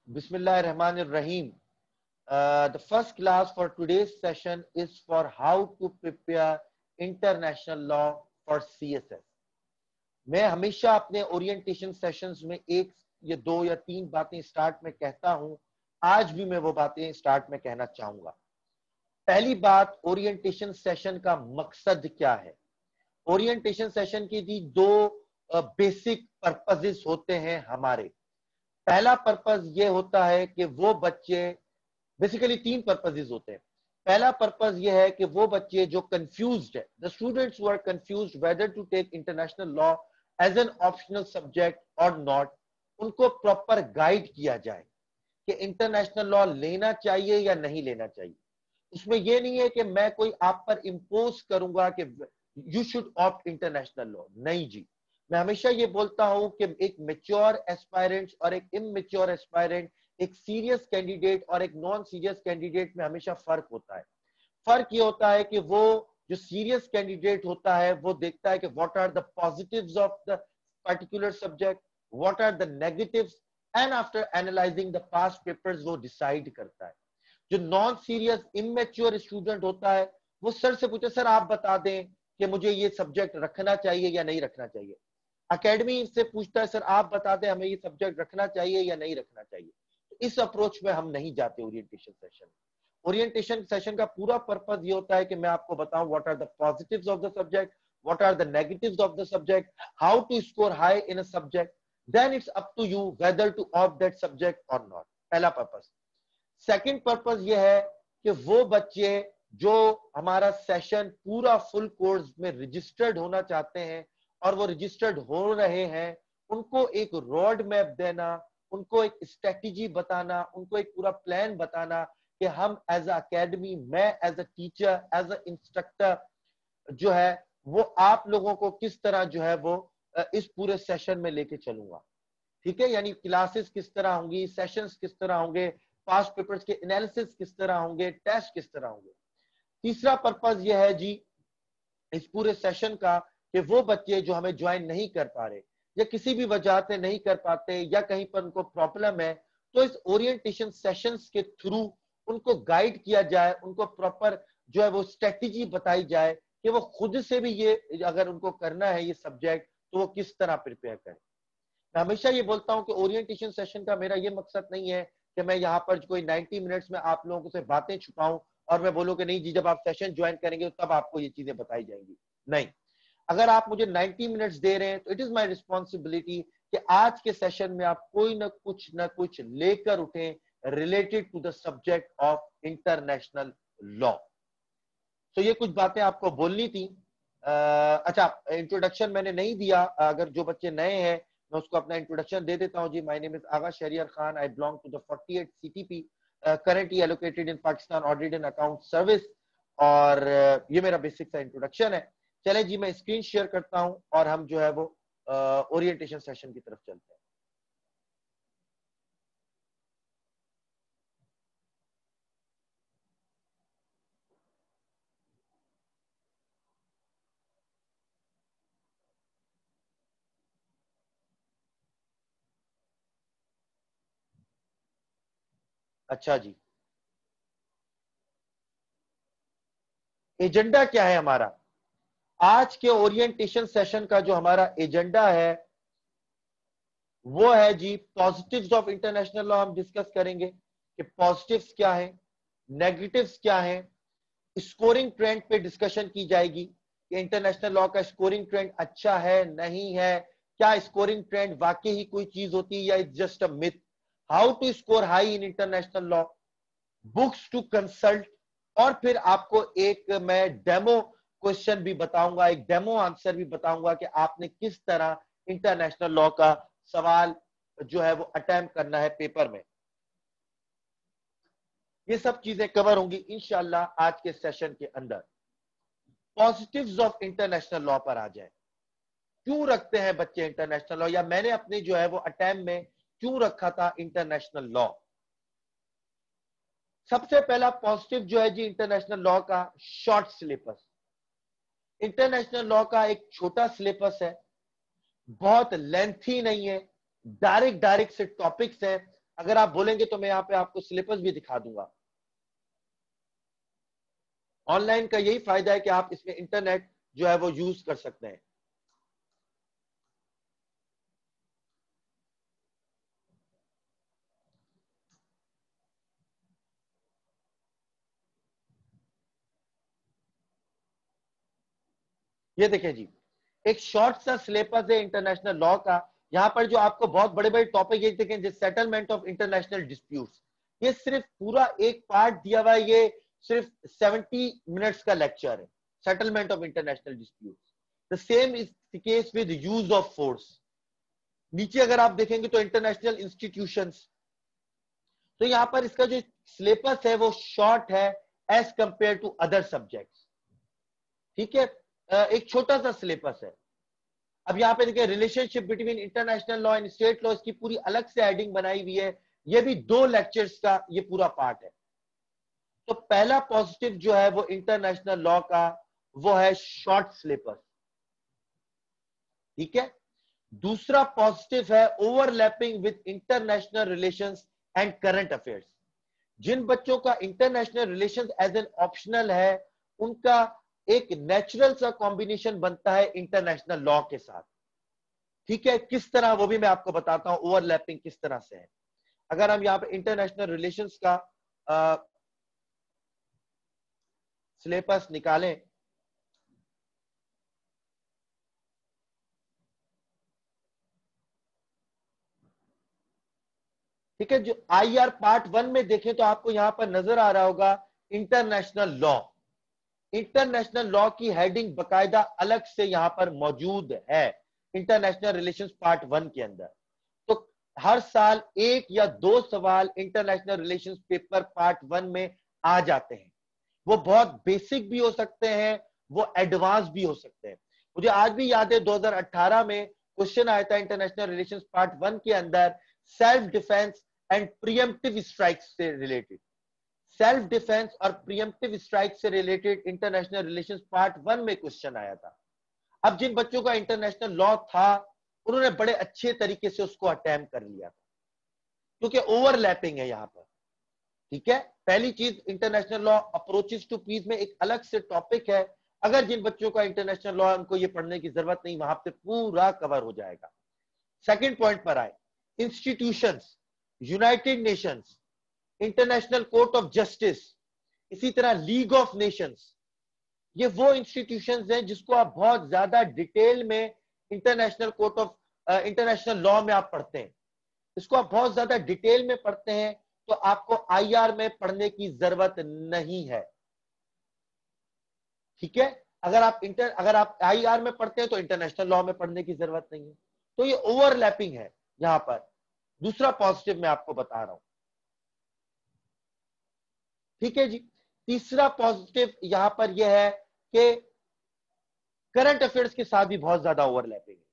Bismillahirrahmanirrahim. The first class for today's session is for how to prepare international law for CSS. मैं हमेशा अपने orientation sessions में एक या दो या तीन बातें स्टार्ट में कहता हूं, आज भी मैं वो बातें स्टार्ट में कहना चाहूंगा। पहली बात, ओरिएंटेशन सेशन का मकसद क्या है। ओरिएंटेशन सेशन की भी दो बेसिक पर्पसेस होते हैं हमारे। पहला पर्पस ये होता है कि वो बच्चे, बेसिकली तीन पर्पसेस होते हैं। पहला पर्पस ये है कि वो बच्चे जो कंफ्यूज्ड है, the students who are confused whether to take international law as an optional subject और नॉट, उनको प्रॉपर गाइड किया जाए कि इंटरनेशनल लॉ लेना चाहिए या नहीं लेना चाहिए। उसमें यह नहीं है कि मैं कोई आप पर इंपोज करूंगा कि you should opt international law, नहीं जी। मैं हमेशा ये बोलता हूं कि एक मेच्योर एस्पायरेंट और एक इमेच्योर एस्पायरेंट, एक सीरियस कैंडिडेट और एक नॉन सीरियस कैंडिडेट में हमेशा फर्क होता है। फर्क ये होता है कि वो जो सीरियस कैंडिडेट होता है वो देखता है कि what are the positives of the particular subject, what are the negatives, and after analysing the past papers वो डिसाइड करता है। जो नॉन सीरियस इमेच्योर स्टूडेंट होता है वो सर से पूछे, सर आप बता दें कि मुझे ये सब्जेक्ट रखना चाहिए या नहीं रखना चाहिए। एकेडमी से पूछता है, सर आप बता दें हमें ये सब्जेक्ट रखना चाहिए या नहीं रखना चाहिए। तो इस अप्रोच में हम नहीं जाते ओरिएंटेशन सेशन। ओरिएंटेशन सेशन का पूरा पर्पस ये होता है कि मैं आपको बताऊं what are the positives of the subject, what are the negatives of the subject, how to score high in a subject, then it's up to you whether to opt that subject और not. पहला purpose. Second purpose ये है कि वो बच्चे जो हमारा session पूरा फुल कोर्स में रजिस्टर्ड होना चाहते हैं और वो रजिस्टर्ड हो रहे हैं, उनको एक रोड मैप देना, उनको एक स्ट्रेटेजी बताना, उनको एक पूरा प्लान बताना कि हम एज अ एकेडमी, मैं as a teacher, as a instructor जो है वो आप लोगों को किस तरह जो है वो इस पूरे सेशन में लेके चलूंगा। ठीक है, यानी क्लासेस किस तरह होंगी, सेशंस किस तरह होंगे, पास्ट पेपर्स के एनालिसिस किस तरह होंगे, टेस्ट किस तरह होंगे। तीसरा पर्पस यह है जी इस पूरे सेशन का कि वो बच्चे जो हमें ज्वाइन नहीं कर पा रहे या किसी भी वजह से नहीं कर पाते या कहीं पर उनको प्रॉब्लम है, तो इस ओरिएंटेशन सेशंस के थ्रू उनको गाइड किया जाए, उनको प्रॉपर जो है वो स्ट्रेटेजी बताई जाए कि वो खुद से भी ये अगर उनको करना है ये सब्जेक्ट तो वो किस तरह प्रिपेयर करें। मैं हमेशा ये बोलता हूं कि ओरिएंटेशन सेशन का मेरा ये मकसद नहीं है कि मैं यहाँ पर कोई 90 मिनट्स में आप लोगों से बातें छुपाऊं और मैं बोलूं कि नहीं जी जब आप सेशन ज्वाइन करेंगे तब आपको ये चीजें बताई जाएंगी। नहीं, अगर आप मुझे 90 मिनट्स दे रहे हैं तो इट इज माय रिस्पॉन्सिबिलिटी कि आज के सेशन में आप कोई ना कुछ लेकर उठें related to the subject of international law. तो ये कुछ बातें आपको बोलनी थी। अच्छा, इंट्रोडक्शन मैंने नहीं दिया, अगर जो बच्चे नए हैं मैं उसको अपना इंट्रोडक्शन दे देता हूं जी। My name is Agha Shahryar Khan, I belong to the 48 CTP, currently allocated in Pakistan Audit and Account Service। और ये मेरा बेसिक सा इंट्रोडक्शन है। चले जी मैं स्क्रीन शेयर करता हूं और हम जो है वो ओरिएंटेशन सेशन की तरफ चलते हैं। अच्छा जी, एजेंडा क्या है हमारा आज के ओरिएंटेशन सेशन का? जो हमारा एजेंडा है वो है जी पॉजिटिव्स ऑफ इंटरनेशनल लॉ। हम डिस्कस करेंगे कि पॉजिटिव्स क्या है, नेगेटिव्स क्या है, स्कोरिंग ट्रेंड पे डिस्कशन की जाएगी कि इंटरनेशनल लॉ का स्कोरिंग ट्रेंड अच्छा है नहीं है, क्या स्कोरिंग ट्रेंड वाकई ही कोई चीज होती है या it's just a myth, how to score high in international law, books to consult, और फिर आपको एक मैं डेमो क्वेश्चन भी बताऊंगा, एक डेमो आंसर भी बताऊंगा कि आपने किस तरह इंटरनेशनल लॉ का सवाल जो है वो अटेम्प्ट करना है पेपर में। ये सब चीजें कवर होंगी इंशाल्लाह आज के सेशन के अंदर। पॉजिटिव्स ऑफ इंटरनेशनल लॉ पर आ जाए। क्यों रखते हैं बच्चे इंटरनेशनल लॉ, या मैंने अपने जो है वो अटेम्प्ट में क्यों रखा था इंटरनेशनल लॉ। सबसे पहला पॉजिटिव जो है जी इंटरनेशनल लॉ का शॉर्ट सिलेबस। इंटरनेशनल लॉ का एक छोटा सिलेबस है, बहुत लेंथी नहीं है, डायरेक्ट से टॉपिक्स है, अगर आप बोलेंगे तो मैं यहाँ पे आपको सिलेबस भी दिखा दूंगा। ऑनलाइन का यही फायदा है कि आप इसमें इंटरनेट जो है वो यूज कर सकते हैं। ये देखें जी, एक शॉर्ट सा सिलेबस है इंटरनेशनल लॉ का। यहां पर जो आपको बहुत बड़े बड़े टॉपिक ये देखें, जैसे सेटलमेंट ऑफ इंटरनेशनल डिस्प्यूट्स, ये सिर्फ पूरा एक पार्ट दिया हुआ है, ये सिर्फ 70 मिनट्स का लेक्चर है, settlement of international disputes. The same is the case with use of force. नीचे अगर आप देखेंगे तो इंटरनेशनल इंस्टीट्यूशंस, तो यहां पर इसका जो सिलेबस है वो शॉर्ट है as compare to other subjects. ठीक है, एक छोटा सा सिलेबस है। अब यहाँ पे देखिए, relationship between international law and state law, इसकी पूरी अलग से हेडिंग बनाई हुई है। ये भी 2 लेक्चर्स का ये पूरा पार्ट है। तो पहला पॉजिटिव जो है वो इंटरनेशनल लॉ का वो है शॉर्ट सिलेबस। ठीक है, दूसरा पॉजिटिव है overlapping with international relations and current affairs. जिन बच्चों का international relations as an optional है, उनका एक नेचुरल सा कॉम्बिनेशन बनता है इंटरनेशनल लॉ के साथ। ठीक है, किस तरह वो भी मैं आपको बताता हूं, ओवरलैपिंग किस तरह से है। अगर हम यहाँ पे इंटरनेशनल रिलेशंस का सिलेबस निकालें, ठीक है, जो IR पार्ट 1 में देखें तो आपको यहां पर नजर आ रहा होगा इंटरनेशनल लॉ। इंटरनेशनल लॉ की हेडिंग बकायदा अलग से यहां पर मौजूद है इंटरनेशनल रिलेशंस पार्ट 1 के अंदर। तो हर साल 1 या 2 सवाल इंटरनेशनल रिलेशंस पेपर पार्ट 1 में आ जाते हैं। वो बहुत बेसिक भी हो सकते हैं, वो एडवांस भी हो सकते हैं। मुझे आज भी याद है 2018 में क्वेश्चन आया था इंटरनेशनल रिलेशंस पार्ट 1 के अंदर, सेल्फ डिफेंस एंड प्रियम्प्टिव स्ट्राइक्स से रिलेटेड। सेल्फ डिफेंस और प्रियम्प्टिव स्ट्राइक से रिलेटेड इंटरनेशनल रिलेशंस पार्ट 1 में क्वेश्चन आया था। अब जिन बच्चों का इंटरनेशनल लॉ था, उन्होंने बड़े अच्छे तरीके से उसको अटेम्प्ट कर लिया था, क्योंकि ओवरलैपिंग है यहां पर। ठीक है, पहली चीज international law approaches to peace में एक अलग से टॉपिक है। अगर जिन बच्चों का इंटरनेशनल लॉ, उनको ये पढ़ने की जरूरत नहीं, वहां पे पूरा कवर हो जाएगा। सेकंड पॉइंट पर आए, institutions, United Nations, international court of justice, इसी तरह लीग ऑफ नेशंस, ये वो इंस्टीट्यूशंस हैं जिसको आप बहुत ज्यादा डिटेल में international court of international law में आप पढ़ते हैं। इसको आप बहुत ज्यादा डिटेल में पढ़ते हैं तो आपको IR में पढ़ने की जरूरत नहीं है। ठीक है, अगर आप IR में पढ़ते हैं तो इंटरनेशनल लॉ में पढ़ने की जरूरत नहीं है। तो ये ओवरलैपिंग है यहां पर। दूसरा पॉजिटिव मैं आपको बता रहा हूं। ठीक है जी, तीसरा पॉजिटिव यहां पर यह है कि करंट अफेयर्स के साथ भी बहुत ज्यादा ओवरलैपिंग है।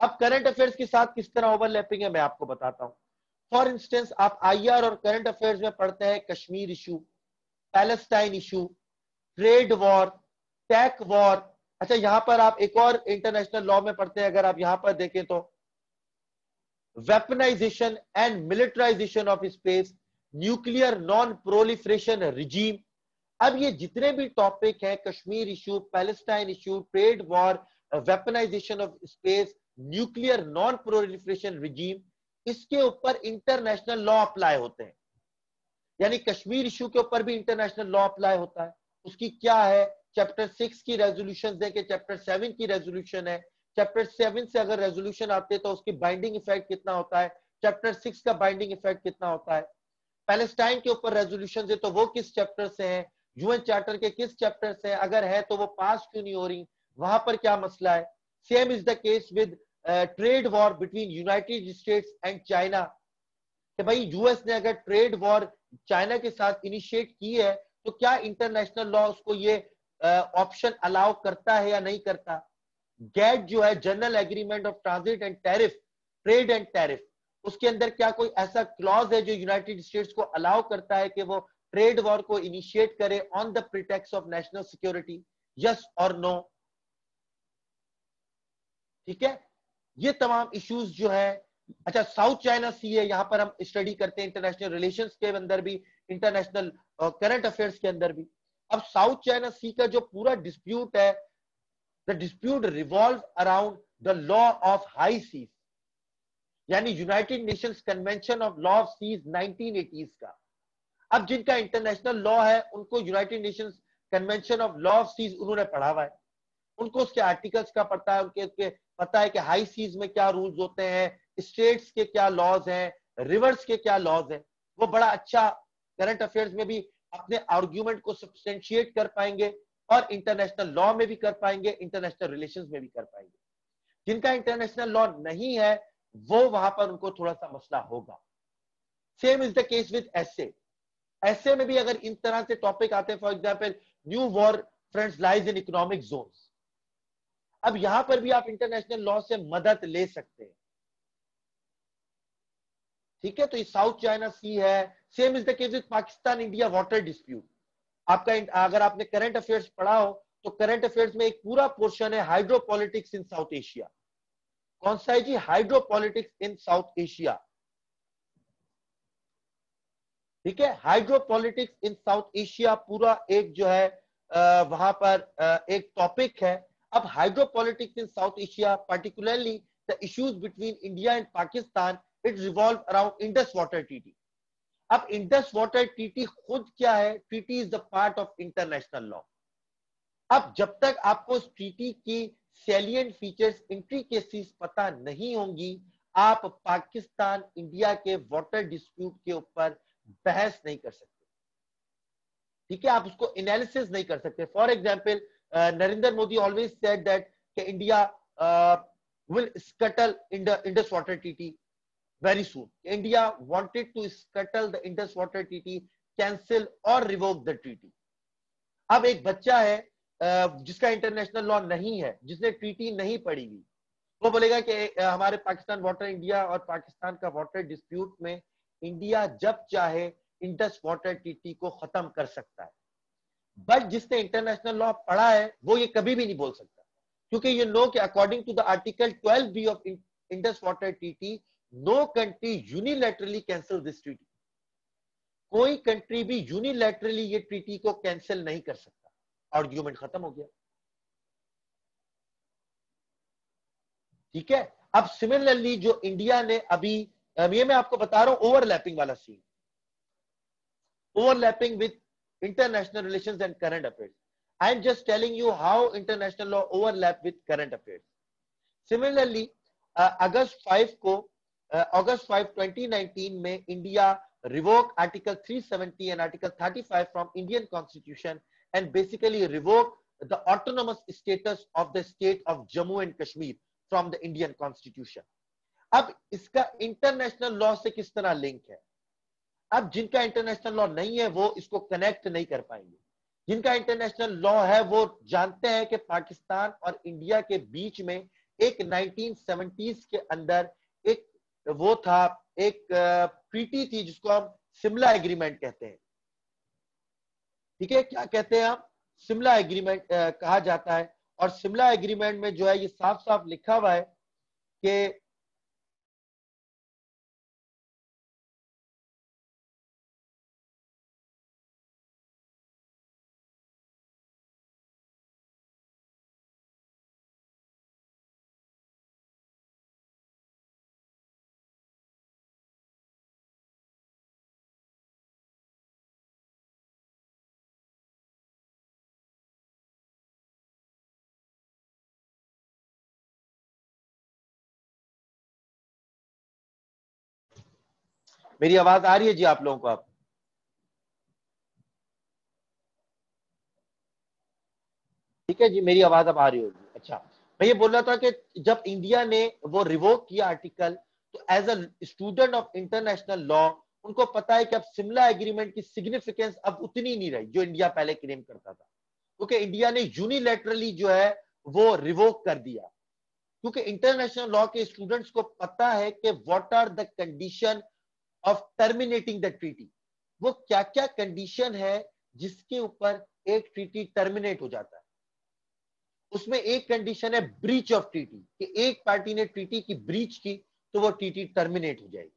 अब करंट अफेयर्स के साथ किस तरह ओवरलैपिंग है मैं आपको बताता हूं। फॉर इंस्टेंस, आप IR और करंट अफेयर्स में पढ़ते हैं Kashmir issue, Palestine issue, trade war, tech war. अच्छा, यहां पर आप एक और इंटरनेशनल लॉ में पढ़ते हैं, अगर आप यहां पर देखें तो weaponisation and militarisation of space, nuclear non proliferation regime. अब ये जितने भी टॉपिक हैं, Kashmir issue, Palestine issue, trade war, weaponisation of space, nuclear non proliferation regime, इसके ऊपर इंटरनेशनल लॉ अप्लाई होते हैं। यानी कश्मीर इशू के ऊपर भी इंटरनेशनल लॉ अप्लाई होता है। उसकी क्या है, चैप्टर 6 की रेजोल्यूशन है कि चैप्टर 7 की रेजोल्यूशन है। चैप्टर 7 से अगर रेजोल्यूशन आते हैं तो उसकी बाइंडिंग इफेक्ट कितना होता है, चैप्टर 6 का बाइंडिंग इफेक्ट कितना होता है। पैलेस्टाइन के ऊपर रेजोल्यूशन है तो वो किस चैप्टर से है, यूएन चार्टर के किस चैप्टर से है, अगर है तो वो पास क्यों नहीं हो रही, वहां पर क्या मसला है। Same is the case with trade war between United states and China, कि भाई यूएस ने अगर ट्रेड वॉर चाइना के साथ इनिशिएट की है तो क्या इंटरनेशनल लॉ उसको ये ऑप्शन अलाउ करता है या नहीं करता। गैट जो है, general agreement of transit and tariff, trade and tariff, उसके अंदर क्या कोई ऐसा क्लॉज है जो यूनाइटेड स्टेट्स को अलाउ करता है कि वो ट्रेड वॉर को इनिशिएट करे on the pretext of national security, yes और नो। ठीक है, ये तमाम इश्यूज जो है अच्छा, साउथ चाइना सी है, यहां पर हम स्टडी करते हैं इंटरनेशनल रिलेशंस के अंदर भी, इंटरनेशनल करंट अफेयर्स के अंदर भी। अब साउथ चाइना सी का जो पूरा डिस्प्यूट है, the dispute revolve around the law of high seas, यानी United Nations convention of law of seas 1980s का। अब जिनका इंटरनेशनल लॉ है उनको United Nations convention of law of seas उन्होंने पढ़ा हुआ है, उनको उसके आर्टिकल्स का पता है, उनके पता है कि हाई सीज में क्या रूल्स होते हैं, स्टेट्स के क्या लॉज हैं, रिवर्स के क्या लॉज हैं। वो बड़ा अच्छा करंट अफेयर्स में भी अपने आर्ग्यूमेंट को सब्सटेंशिएट कर पाएंगे और इंटरनेशनल लॉ में भी कर पाएंगे, इंटरनेशनल रिलेशंस में भी कर पाएंगे। जिनका इंटरनेशनल लॉ नहीं है वो वहां पर उनको थोड़ा सा मसला होगा। Same is the case with SA. SA में भी अगर इन तरह से टॉपिक आते हैं, for example new war fronts lies in economic zones, अब यहां पर भी आप इंटरनेशनल लॉ से मदद ले सकते हैं। ठीक है, तो ये साउथ चाइना सी है। Same is the case with Pakistan India water dispute. आपका अगर आपने करंट अफेयर्स पढ़ा हो तो करंट अफेयर्स में एक पूरा पोर्शन है हाइड्रोपॉलिटिक्स इन साउथ एशिया। कौन सा है जी? हाइड्रोपॉलिटिक्स इन साउथ एशिया। ठीक है, हाइड्रोपॉलिटिक्स इन साउथ एशिया पूरा एक जो है वहां पर एक टॉपिक है। अब hydropolitics in South Asia, particularly the issues between India and Pakistan, it revolve around Indus water treaty. अब इंडस वाटर ट्रीटी खुद क्या है? Treaty is the part of international law. अब जब तक आपको उस ट्रीटी की सैलिएंट फीचर्स, इंट्रिकेसीज पता नहीं होंगी, आप पाकिस्तान इंडिया के वाटर डिस्प्यूट के ऊपर बहस नहीं कर सकते। ठीक है, आप उसको एनालिसिस नहीं कर सकते। For example, Narendra Modi always said that India will scuttle Indus water treaty very soon. India wanted to scuttle the Indus Water Treaty, cancel or revoke the treaty. अब एक बच्चा है जिसका इंटरनेशनल लॉ नहीं है, जिसने ट्रीटी नहीं पढ़ी हुई, वो बोलेगा कि हमारे पाकिस्तान वाटर, इंडिया और पाकिस्तान का वाटर डिस्प्यूट में इंडिया जब चाहे इंडस वाटर ट्रीटी को खत्म कर सकता है। बट जिसने इंटरनेशनल लॉ पढ़ा है वो ये कभी भी नहीं बोल सकता, क्योंकि ये नो कि according to the article 12B of Indus water treaty, no country unilaterally cancel this treaty. कोई कंट्री भी यूनिलैटरली ये ट्रीटी को कैंसिल नहीं कर सकता। आर्ग्यूमेंट खत्म हो गया। ठीक है, अब सिमिलरली जो इंडिया ने अभी, ये मैं आपको बता रहा हूं ओवरलैपिंग वाला scene, overlapping with international relations and current affairs. I am just telling you how international law overlap with current affairs. Similarly, अगस्त 5 को, अगस्त 5 2019 में India revoke Article 370 and Article 35 from Indian Constitution and basically revoke the autonomous status of the state of Jammu and Kashmir from the Indian Constitution. अब इसका international law से किस तरह link है? अब जिनका इंटरनेशनल लॉ नहीं है वो इसको कनेक्ट नहीं कर पाएंगे। जिनका इंटरनेशनल लॉ है वो जानते हैं कि पाकिस्तान और इंडिया के बीच में एक 1970s के अंदर एक वो था, एक ट्रीटी थी जिसको हम शिमला एग्रीमेंट कहते हैं। ठीक है, क्या कहते हैं आप? शिमला एग्रीमेंट कहा जाता है। और शिमला एग्रीमेंट में जो है ये साफ साफ लिखा हुआ है कि मेरी आवाज आ रही है जी आप लोगों को? आप ठीक है जी, मेरी आवाज अब आ रही होगी। अच्छा, मैं ये बोल रहा था कि जब इंडिया ने वो रिवोक किया आर्टिकल, तो as a student of international law उनको पता है कि अब शिमला एग्रीमेंट की सिग्निफिकेंस अब उतनी नहीं रही जो इंडिया पहले क्लेम करता था, क्योंकि इंडिया ने यूनिलैटरली जो है वो रिवोक कर दिया। क्योंकि इंटरनेशनल लॉ के स्टूडेंट्स को पता है कि what are the condition of terminating the treaty, वो क्या क्या कंडीशन है जिसके ऊपर एक ट्रीटी टर्मिनेट हो जाता है। उसमें एक कंडीशन है ब्रीच ऑफ ट्रीटी, कि एक पार्टी ने ट्रीटी की ब्रीच की तो वो टीटी टर्मिनेट हो जाएगी।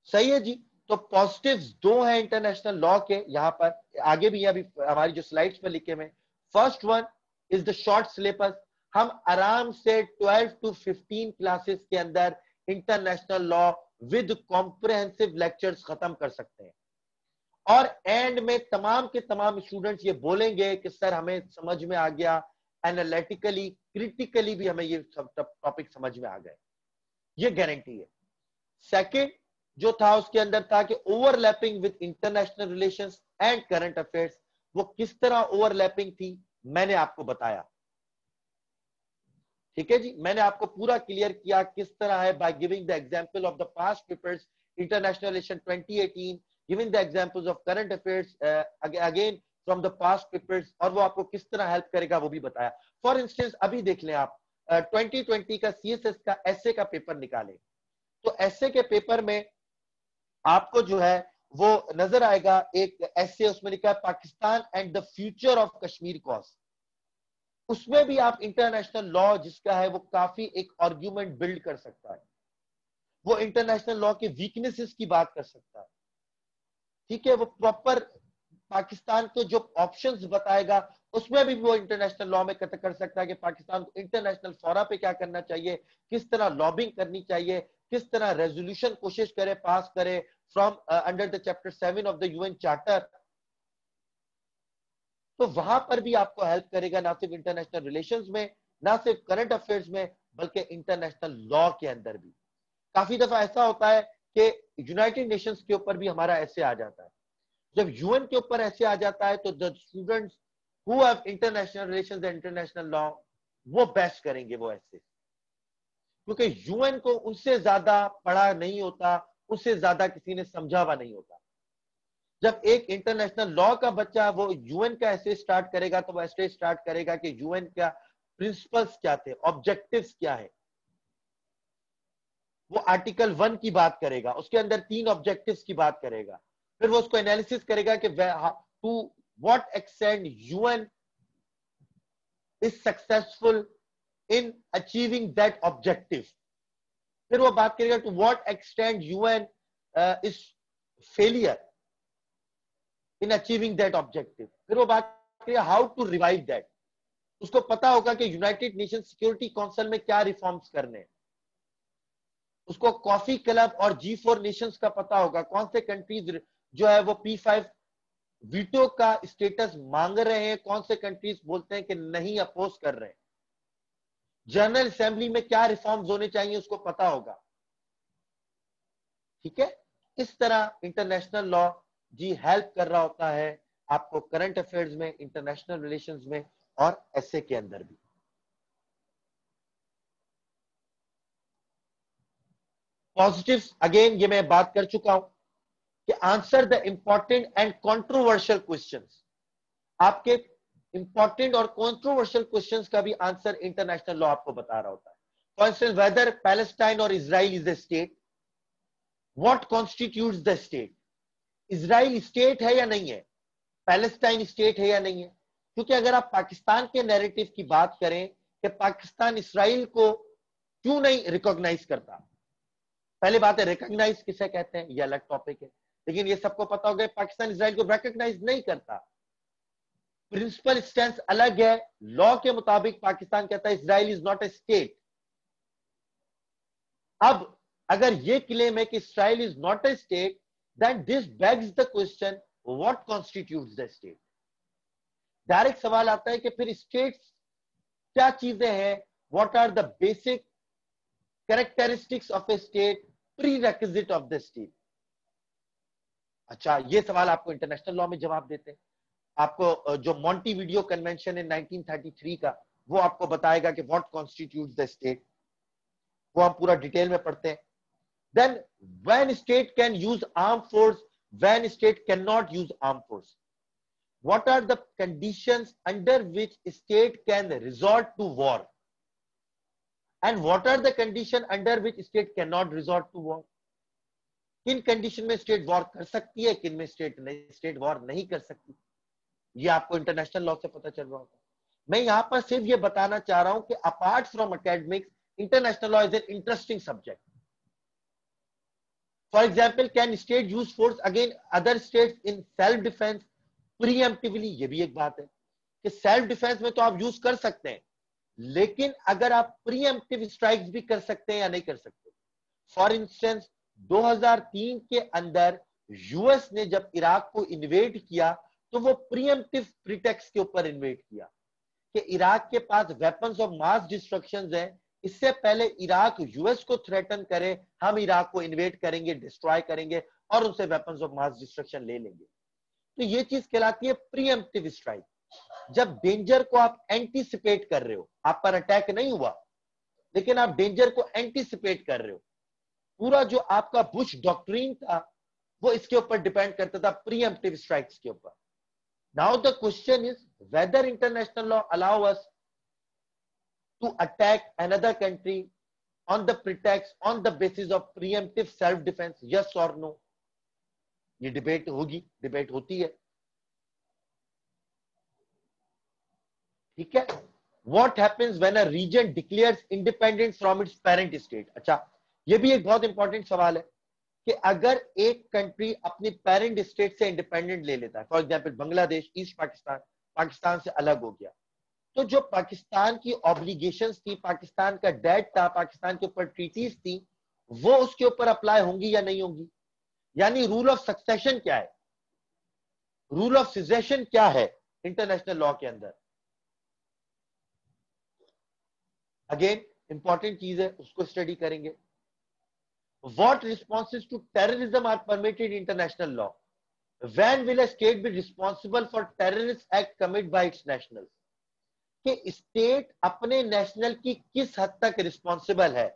सही है जी। तो पॉजिटिव्स दो हैं इंटरनेशनल लॉ के, यहां पर आगे भी अभी हमारी जो स्लाइड्स पर लिखे हुए। First one is the short syllabus. हम आराम से 12 to 15 क्लासेस के अंदर international law with comprehensive lectures खत्म कर सकते हैं, और एंड में तमाम के तमाम स्टूडेंट्स ये बोलेंगे कि सर हमें समझ में आ गया, एनालिटिकली क्रिटिकली भी हमें ये सब टॉपिक समझ में आ गए, ये गारंटी है। सेकंड जो था उसके अंदर था कि overlapping with international relations and current affairs. वो किस तरह ओवरलैपिंग थी मैंने आपको बताया, ठीक है जी। मैंने आपको पूरा क्लियर किया किस तरह है, by giving the example of the past papers international relation 2018, giving the examples of current affairs again from the past papers, और वो आपको किस तरह हेल्प करेगा वो भी बताया। फॉर इंस्टेंस अभी देख लें आप 2020 का सीएसएस का एसए का पेपर निकाले, तो एसए के पेपर में आपको जो है वो नजर आएगा एक एसए, उसमें लिखा है Pakistan and the future of Kashmir cause. उसमें भी आप इंटरनेशनल लॉ जिसका है वो काफी एक आर्ग्यूमेंट बिल्ड कर सकता है, वो इंटरनेशनल लॉ के वीकनेसेस की बात कर सकता है, ठीक है। वो प्रॉपर पाकिस्तान को जो ऑप्शंस बताएगा उसमें भी वो इंटरनेशनल लॉ में कर सकता है कि पाकिस्तान को इंटरनेशनल फोरा पे क्या करना चाहिए, किस तरह लॉबिंग करनी चाहिए, किस तरह रेजोल्यूशन कोशिश करे पास करे from under the chapter 7 of the UN charter. तो वहां पर भी आपको हेल्प करेगा, ना सिर्फ इंटरनेशनल रिलेशंस में, ना सिर्फ करंट अफेयर्स में, बल्कि इंटरनेशनल लॉ के अंदर भी। काफी दफा ऐसा होता है कि यूनाइटेड नेशंस के ऊपर भी हमारा ऐसे आ जाता है, जब यूएन के ऊपर ऐसे आ जाता है तो the students who have international relations and international law वो बेस्ट करेंगे वो ऐसे, क्योंकि यूएन को उनसे ज्यादा पढ़ा नहीं होता, उससे ज्यादा किसी ने समझा हुआ नहीं होता। जब एक इंटरनेशनल लॉ का बच्चा वो यूएन का ऐसे स्टार्ट करेगा तो वो ऐसे स्टार्ट करेगा कि यूएन का प्रिंसिपल्स क्या थे, ऑब्जेक्टिव्स क्या है। वो आर्टिकल 1 की बात करेगा, उसके अंदर 3 ऑब्जेक्टिव्स की बात करेगा, फिर वो उसको एनालिसिस करेगा कि to what extent UN is successful in achieving that objective. फिर वो बात करेगा to what extent UN is failure in achieving that objective. फिर वो बात करेगा हाउ टू रिवाइव दैट। उसको पता होगा कि यूनाइटेड नेशन सिक्योरिटी काउंसिल में क्या रिफॉर्म्स करने हैं, उसको कॉफी क्लब और G4 नेशंस का पता होगा, कौन से कंट्रीज जो है वो P5 वीटो का स्टेटस मांग रहे हैं, कौन से कंट्रीज बोलते हैं कि नहीं अपोज कर रहे हैं, जनरल असेंबली में क्या रिफॉर्म्स होने चाहिए उसको पता होगा, ठीक है। इस तरह इंटरनेशनल लॉ जी हेल्प कर रहा होता है आपको करंट अफेयर्स में, इंटरनेशनल रिलेशंस में और एसए के अंदर भी। पॉजिटिव्स अगेन ये मैं बात कर चुका हूं कि answer the important and controversial questions. आपके इंपॉर्टेंट और कंट्रोवर्शियल क्वेश्चंस का भी आंसर इंटरनेशनल लॉ आपको बता रहा होता है। फॉर इंस्टेंस वेदर पैलेस्टाइन और Israel is the state, what constitutes the state. Israel state है या नहीं है, पैलेस्टाइन स्टेट है या नहीं है। क्योंकि अगर आप पाकिस्तान के नैरेटिव की बात करें कि पाकिस्तान इसराइल को क्यों नहीं रिकॉग्नाइज करता, पहले बात है रिकॉग्नाइज किसे कहते हैं ये अलग टॉपिक है, लेकिन ये सबको पता होगा पाकिस्तान इसराइल को रिकॉग्नाइज नहीं करता। प्रिंसिपल स्टैंस अलग है, लॉ के मुताबिक पाकिस्तान कहता है Israel is not a state. अब अगर ये क्लेम है कि Israel is not a state, then this begs the question what constitutes the state. Direct सवाल आता है कि फिर स्टेट्स क्या चीजें हैं, what are the basic characteristics of a state, prerequisite of the state. अच्छा, ये सवाल आपको इंटरनेशनल लॉ में जवाब देते हैं। आपको जो मॉन्टीवीडियो कन्वेंशन है 1933 का, वो आपको बताएगा कि व्हाट कॉन्स्टिट्यूट्स द स्टेट, वो हम पूरा डिटेल में पढ़ते हैं। Then when state can use arm force, when state can not use arm force, what are the conditions under which state can resort to war, and what are the condition under which state can not resort to war. किन condition में state war कर सकती है, किन में state war नहीं कर सकती, ये आपको इंटरनेशनल लॉ से पता चल रहा होगा। मैं यहां पर सिर्फ ये बताना चाह रहा हूं कि apart from academics international law is an interesting subject. For example, can state use force against other states in self defense preemptively? ये भी एक बात है कि सेल्फ डिफेंस में तो आप यूज कर सकते हैं, लेकिन अगर आप प्रीएम्प्टिव स्ट्राइक्स भी कर सकते हैं या नहीं कर सकते. फॉर इंस्टेंस 2003 के अंदर यूएस ने जब इराक को इन्वेड किया तो वो प्रीएम्प्टिव प्रीटेक्स्ट के ऊपर इन्वेड किया कि इराक के पास वेपन्स ऑफ मास डिस्ट्रक्शन है, इससे पहले इराक यूएस को थ्रेटन करे, हम इराक को इन्वेड करेंगे, डिस्ट्रॉय करेंगे और उनसे वेपन्स ऑफ मास डिस्ट्रक्शन ले लेंगे. तो ये चीज कहलाती है प्रीएम्प्टिव स्ट्राइक. जब डेंजर को आप एंटीसिपेट कर रहे हो, आप पर अटैक नहीं हुआ लेकिन आप डेंजर को एंटीसिपेट कर रहे हो. पूरा जो आपका बुश डॉक्ट्रिन था वो इसके ऊपर डिपेंड करता था, प्रीएम्प्टिव स्ट्राइक्स के ऊपर. Now the question is whether international law allow us to attack another country on the pretext, on the basis of preemptive self defense, yes or no? ये debate होगी, डिबेट होती है. ठीक है. What happens when a region declares independence from its parent state? अच्छा, ये भी एक बहुत इंपॉर्टेंट सवाल है कि अगर एक कंट्री अपनी पेरेंट स्टेट से इंडिपेंडेंट ले लेता है, for example Bangladesh east Pakistan Pakistan से अलग हो गया, तो जो पाकिस्तान की ऑब्लिगेशंस थी, पाकिस्तान का डेट था, पाकिस्तान के ऊपर ट्रीटीज थी, वो उसके ऊपर अप्लाई होंगी या नहीं होंगी? यानी रूल ऑफ सक्सेशन क्या है, रूल ऑफ सिजेशन क्या है इंटरनेशनल लॉ के अंदर? अगेन इंपॉर्टेंट चीज है, उसको स्टडी करेंगे. What responses to terrorism are permitted international law? When will a state be responsible for terrorist act commit by its nationals? कि स्टेट अपने नेशनल की किस हद तक रिस्पॉन्सिबल है.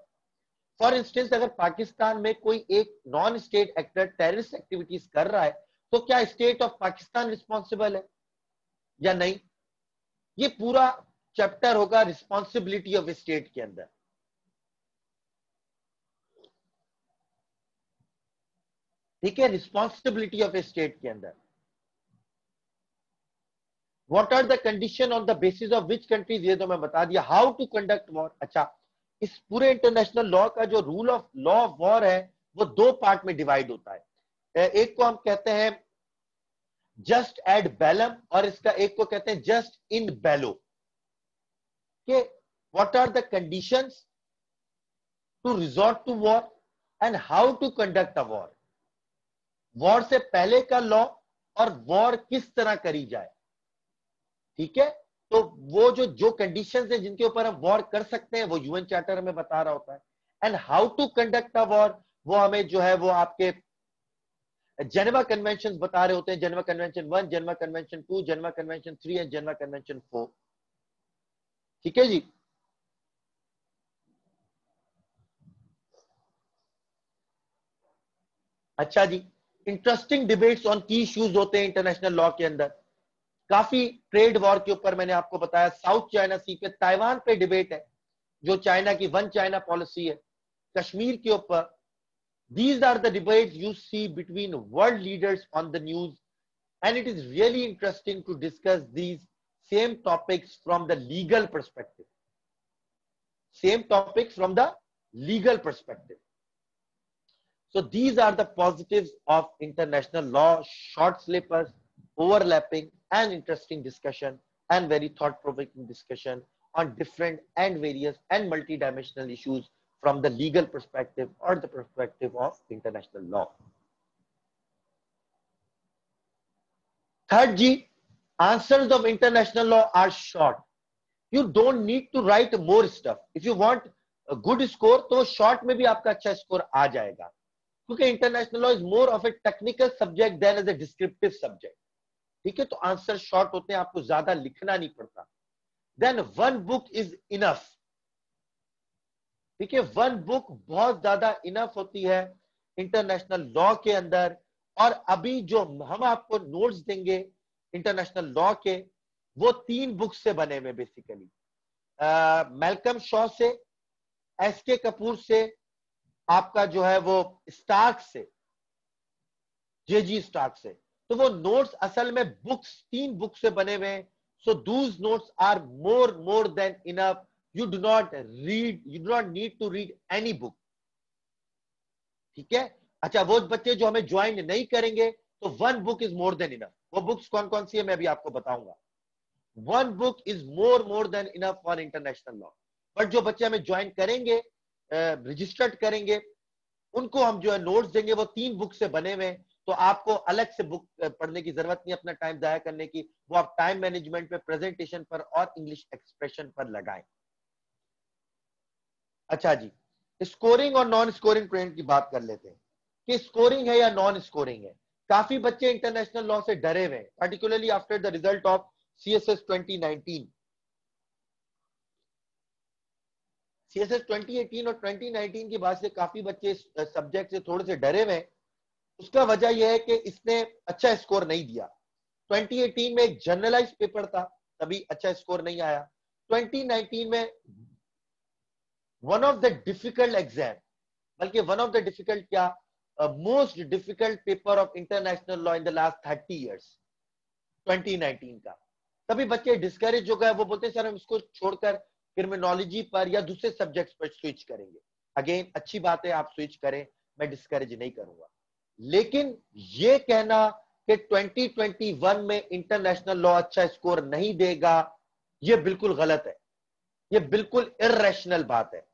फॉर इंस्टेंस अगर पाकिस्तान में कोई एक non state actor terrorist activities कर रहा है तो क्या स्टेट ऑफ पाकिस्तान रिस्पॉन्सिबल है या नहीं? ये पूरा चैप्टर होगा रिस्पॉन्सिबिलिटी ऑफ स्टेट के अंदर. ठीक है, रिस्पॉन्सिबिलिटी ऑफ स्टेट के अंदर. What are the condition on the basis of which countries, ये तो मैं बता दिया. How to conduct war? अच्छा, इस पूरे इंटरनेशनल लॉ का जो rule of law of war है वो दो पार्ट में डिवाइड होता है. एक को हम कहते हैं जस्ट एड बेलम और इसका एक को कहते हैं जस्ट इन बेलो. के what are the conditions to resort to war and how to conduct a war. War से पहले का लॉ और वॉर किस तरह करी जाए. ठीक है, तो वो जो कंडीशंस है जिनके ऊपर हम वॉर कर सकते हैं वो यूएन चार्टर हमें बता रहा होता है. And how to conduct a war वो हमें जो है वो आपके जेनेवा कन्वेंशन बता रहे होते हैं. Geneva convention 1, Geneva convention 2, Geneva convention 3 and Geneva convention 4. ठीक है जी. अच्छा जी, इंटरेस्टिंग डिबेट्स ऑन की इश्यूज होते हैं इंटरनेशनल लॉ के अंदर. काफी ट्रेड वॉर के ऊपर मैंने आपको बताया, साउथ चाइना सी पे, ताइवान पे डिबेट है, जो चाइना की वन चाइना पॉलिसी है, कश्मीर के ऊपर. These are the debates you see between world leaders on the news, and it is really interesting to discuss these same topics from the legal perspective. Same topics from the legal perspective. So these are the positives of international law: short slippers, overlapping, and interesting discussion, and very thought-provoking discussion on different and various and multidimensional issues from the legal perspective or the perspective of international law. Third G, answers of international law are short. You don't need to write more stuff. If you want a good score, तो short में भी आपका अच्छा score आ जाएगा, क्योंकि international law is more of a technical subject than as a descriptive subject. ठीक है, तो आंसर शॉर्ट होते हैं, आपको ज्यादा लिखना नहीं पड़ता. Then one book is enough. ठीक है, वन बुक बहुत ज्यादा इनफ होती है इंटरनेशनल लॉ के अंदर. और अभी जो हम आपको नोट्स देंगे इंटरनेशनल लॉ के, वो 3 बुक्स से बने हुए बेसिकली. मैल्कम शॉ से, एसके कपूर से, आपका जो है वो स्टार्क से, जेजी स्टार्क से. तो वो नोट्स असल में बुक्स 3 बुक्स से बने हुए हैं. So those notes are more than enough you do not read, you do not need to read any book. ठीक है, अच्छा वो बच्चे जो हमें ज्वाइन नहीं करेंगे तो one book is more than enough. वो बुक्स कौन कौन सी है मैं भी आपको बताऊंगा। One book is more than enough for international law. But जो बच्चे हमें ज्वाइन करेंगे, रजिस्टर्ड करेंगे, उनको हम जो है नोट्स देंगे, वो 3 बुक से बने हुए। तो आपको अलग से बुक पढ़ने की जरूरत नहीं, अपना टाइम जाया करने की। वो आप टाइम मैनेजमेंट पे, प्रेजेंटेशन पर और इंग्लिश एक्सप्रेशन पर लगाएं। अच्छा जी, स्कोरिंग और नॉन स्कोरिंग ट्रेंड की बात कर लेते हैं कि स्कोरिंग है या नॉन स्कोरिंग है। काफी बच्चे इंटरनेशनल लॉ से डरे हुए हैं, particularly after the result of CSS 2019। CSS 2018 और 2019 की बात से काफी बच्चे सब्जेक्ट से थोड़े से डरे हुए हैं। उसका वजह यह है कि इसने अच्छा स्कोर नहीं दिया। 2018 में एक जर्नलाइज पेपर था, तभी अच्छा स्कोर नहीं आया। 2019 में one of the difficult exam, बल्कि वन ऑफ द डिफिकल्ट क्या, most difficult paper of international law in the last 30 years, 2019 का। तभी बच्चे डिस्करेज हो गए, वो बोलते हैं सर हम इसको छोड़कर क्रिमिनोलॉजी पर या दूसरे सब्जेक्ट्स पर स्विच करेंगे। अगेन अच्छी बात है, आप स्विच करें, मैं डिस्करेज नहीं करूंगा। लेकिन ये कहना कि 2021 में इंटरनेशनल लॉ अच्छा स्कोर नहीं देगा, ये बिल्कुल गलत है, ये बिल्कुल इर्रेशनल बात है।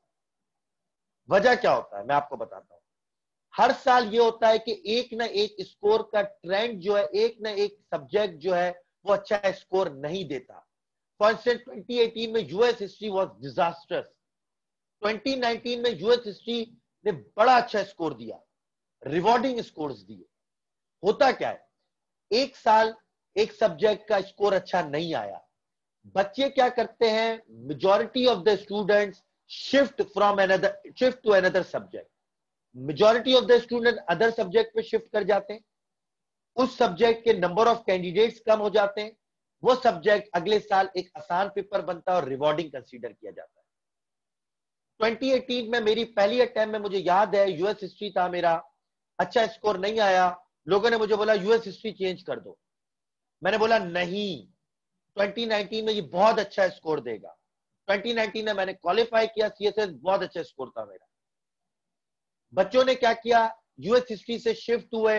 वजह क्या होता है मैं आपको बताता हूं। हर साल ये होता है कि एक ना एक स्कोर का ट्रेंड जो है, एक ना एक सब्जेक्ट जो है वो अच्छा स्कोर नहीं देता। फॉर इंस्टेंस 2018 में यूएस हिस्ट्री वाज डिजास्टर्स, 2019 में यूएस हिस्ट्री ने बड़ा अच्छा स्कोर दिया, रिवॉर्डिंग स्कोर्स दिए। होता क्या है, एक साल एक सब्जेक्ट का स्कोर अच्छा नहीं आया, बच्चे क्या करते हैं, majority of the students shift to another subject. Majority of the student other subject पे शिफ्ट कर जाते हैं, उस सब्जेक्ट के नंबर ऑफ कैंडिडेट्स कम हो जाते हैं, वो सब्जेक्ट अगले साल एक आसान पेपर बनता है और रिवॉर्डिंग कंसीडर किया जाता है। 2018 में मेरी पहली अटेम्प्ट में मुझे याद है यूएस हिस्ट्री था मेरा, अच्छा स्कोर नहीं आया। लोगों ने मुझे बोला यूएस हिस्ट्री चेंज कर दो। मैंने बोला नहीं, 2019 में ये बहुत अच्छा स्कोर देगा। 2019 में मैंने क्वालिफाई किया सीएसएस, बहुत अच्छा स्कोर था मेरा। बच्चों ने क्या किया, यूएस हिस्ट्री से शिफ्ट हुए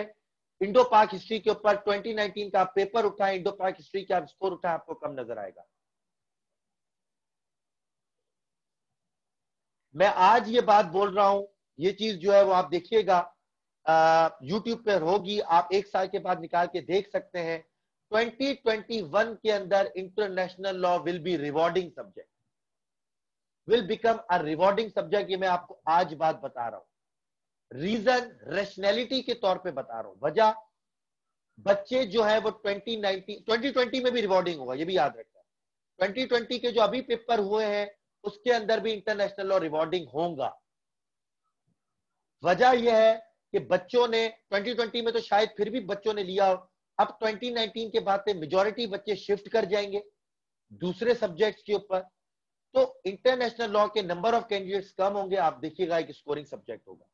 इंडो पाक हिस्ट्री के ऊपर। 2019 का पेपर उठाए, इंडो पाक हिस्ट्री का स्कोर उठाए, आपको कम नजर आएगा। मैं आज ये बात बोल रहा हूं, ये चीज जो है वो आप देखिएगा, यूट्यूब पर होगी, आप एक साल के बाद निकाल के देख सकते हैं। 2021 के अंदर international law will B rewarding subject, will become a rewarding subject. ये मैं आपको आज बात बता रहा हूं, रीजन रैशनैलिटी के तौर पे बता रहा हूं। वजह, बच्चे जो है वो 2020 में भी रिवॉर्डिंग होगा, ये भी याद रखना। 2020 के जो अभी पेपर हुए हैं उसके अंदर भी इंटरनेशनल लॉ रिवॉर्डिंग होगा। वजह यह है कि बच्चों ने 2020 में तो शायद फिर भी बच्चों ने लिया, अब 2019 के बाद से मेजॉरिटी बच्चे शिफ्ट कर जाएंगे दूसरे सब्जेक्ट्स के ऊपर, तो इंटरनेशनल लॉ के नंबर ऑफ कैंडिडेट्स कम होंगे। आप देखिएगा एक स्कोरिंग सब्जेक्ट होगा।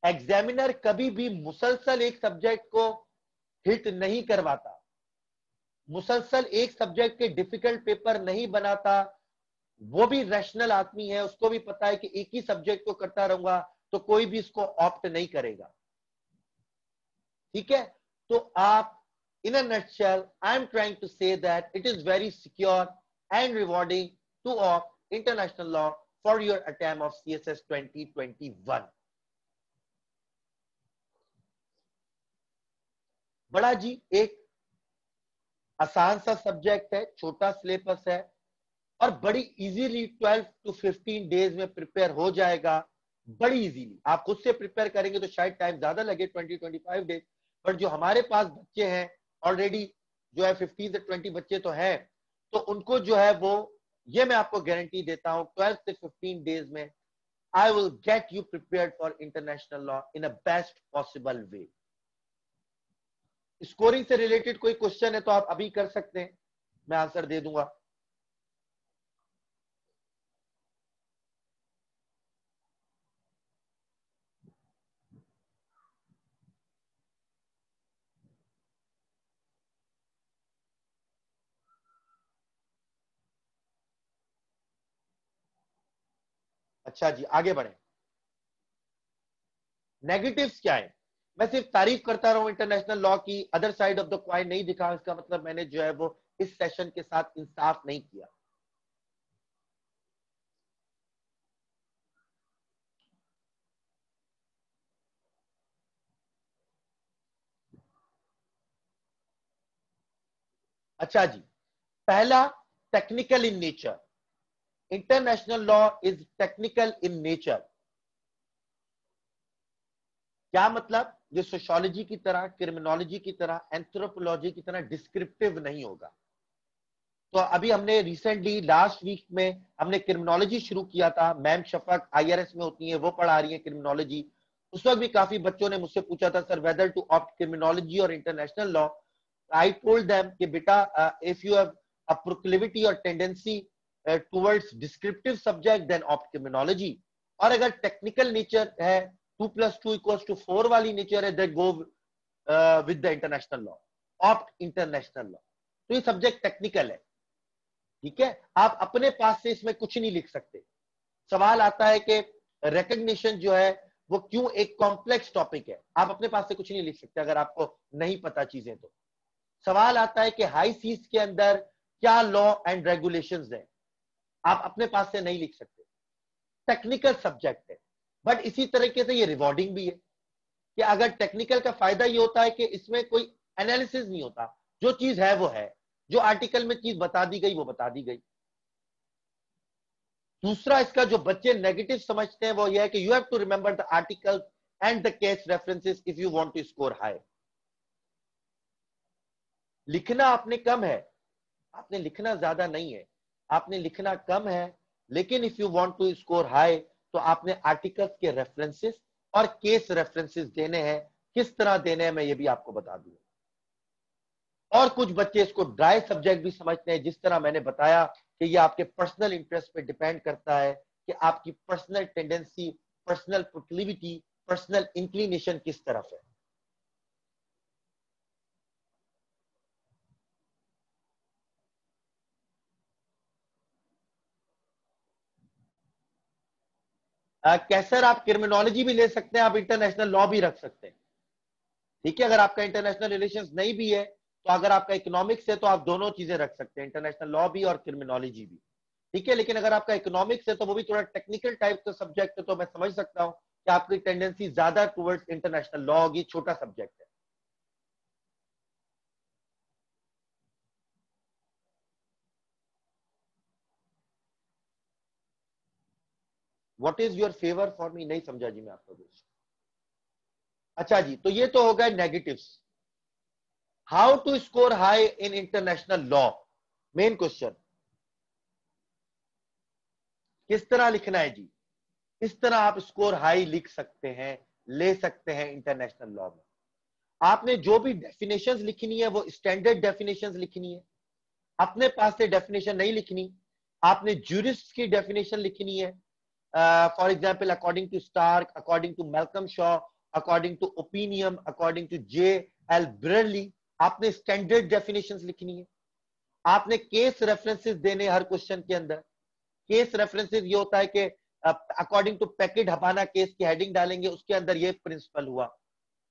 एग्जामिनर कभी भी मुसलसल एक सब्जेक्ट को हिट नहीं करवाता, मुसलसल एक सब्जेक्ट के डिफिकल्ट पेपर नहीं बनाता। वो भी रैशनल आदमी है, उसको भी पता है कि एक ही सब्जेक्ट को करता रहूंगा तो कोई भी इसको ऑप्ट नहीं करेगा। ठीक है, तो आप, in a nutshell, I am trying to say that it is very secure and rewarding to opt international law for your attempt of CSS 2021। बड़ा जी एक आसान सा सब्जेक्ट है, छोटा सिलेबस है और बड़ी इजीली 12 to 15 डेज में प्रिपेयर हो जाएगा। बड़ी इजीली आप खुद से प्रिपेयर करेंगे तो शायद टाइम ज्यादा लगे, 20-25 डेज। पर जो हमारे पास बच्चे हैं ऑलरेडी, जो है 15 से 20 बच्चे तो हैं, तो उनको जो है वो, ये मैं आपको गारंटी देता हूं 12 से 15 डेज में I will get you prepared for international law in a best possible way. Scoring से रिलेटेड कोई क्वेश्चन है तो आप अभी कर सकते हैं, मैं आंसर दे दूंगा। अच्छा जी, आगे बढ़े। नेगेटिव्स क्या है? मैं सिर्फ तारीफ करता रहूं इंटरनेशनल लॉ की, other side of the coin नहीं दिखा, इसका मतलब मैंने जो है वो इस सेशन के साथ इंसाफ नहीं किया। अच्छा जी, पहला, technical in nature. International law is technical in nature. क्या मतलब? ये सोशियोलॉजी की तरह, क्रिमिनोलॉजी की तरह, एंथ्रोपोलॉजी की तरह डिस्क्रिप्टिव नहीं होगा। तो अभी हमने रिसेंटली लास्ट वीक में हमने क्रिमिनोलॉजी शुरू किया था, मैम शफक आईआरएस में होती हैं, वो पढ़ा रही है क्रिमिनोलॉजी। उस वक्त भी काफी बच्चों ने मुझसे पूछा था, sir whether to opt criminology और international law. I told them कि बेटा, if you have a proclivity और tendency towards descriptive subject then opt criminology, और अगर टेक्निकल नेचर है, 2+2=4 वाली नेचर है, then go with the international law, opt international law. तो ये सब्जेक्ट टेक्निकल है, ठीक है। आप अपने पास से इसमें कुछ नहीं लिख सकते। सवाल आता है कि रिकग्निशन जो है वो क्यों एक कॉम्प्लेक्स टॉपिक है, आप अपने पास से कुछ नहीं लिख सकते अगर आपको नहीं पता चीजें। तो सवाल आता है कि हाई सीज के अंदर क्या लॉ एंड रेगुलेशंस है, आप अपने पास से नहीं लिख सकते, टेक्निकल सब्जेक्ट है। बट इसी तरीके से ये रिवॉर्डिंग भी है कि अगर टेक्निकल का फायदा ये होता है कि इसमें कोई एनालिसिस नहीं होता, जो चीज है वो है, जो आर्टिकल में चीज बता दी गई वो बता दी गई। दूसरा, इसका जो बच्चे नेगेटिव समझते हैं वो ये है कि you have to remember the article and the case references if you want to score high. लिखना आपने कम है, आपने लिखना ज्यादा नहीं है, आपने लिखना कम है, लेकिन if you want to score high तो आपने आर्टिकल्स के रेफरेंसेस और केस रेफरेंसेस देने हैं। किस तरह देने हैं मैं ये भी आपको बता दूं। और कुछ बच्चे इसको ड्राई सब्जेक्ट भी समझते हैं, जिस तरह मैंने बताया कि ये आपके पर्सनल इंटरेस्ट पे डिपेंड करता है कि आपकी personal tendency, personal proclivity, personal inclination किस तरफ है। कैसर, आप क्रिमिनोलॉजी भी ले सकते हैं, आप इंटरनेशनल लॉ भी रख सकते हैं, ठीक है। अगर आपका इंटरनेशनल रिलेशंस नहीं भी है तो अगर आपका इकोनॉमिक्स है तो आप दोनों चीजें रख सकते हैं, इंटरनेशनल लॉ भी और क्रिमिनोलॉजी भी, ठीक है। लेकिन अगर आपका इकोनॉमिक्स है तो वो भी थोड़ा टेक्निकल टाइप का सब्जेक्ट है, तो मैं समझ सकता हूं कि आपकी टेंडेंसी ज्यादा टुवर्ड्स इंटरनेशनल लॉ होगी, छोटा सब्जेक्ट है। What is your favour for me, नहीं समझा जी मैं आपका क्वेश्चन। अच्छा जी, तो ये तो हो गए negatives. How to score high in international law, main question, किस तरह लिखना है जी। इस तरह आप स्कोर हाई लिख सकते हैं, ले सकते हैं इंटरनेशनल लॉ में। आपने जो भी डेफिनेशंस लिखनी है वो स्टैंडर्ड डेफिनेशंस लिखनी है, अपने पास से डेफिनेशन नहीं लिखनी। आपने ज्यूरिस्ट की डेफिनेशन लिखनी है, for example according to Starke, according to Malcolm Shaw, according to Oppenheim, according to J L Brierly. आपने स्टैंडर्ड डेफिनेशंस लिखनी है। आपने केस रेफरेंसेस देने हर क्वेश्चन के अंदर। केस रेफरेंसेस ये होता है कि according to packet Habana case की हेडिंग डालेंगे, उसके अंदर ये प्रिंसिपल हुआ।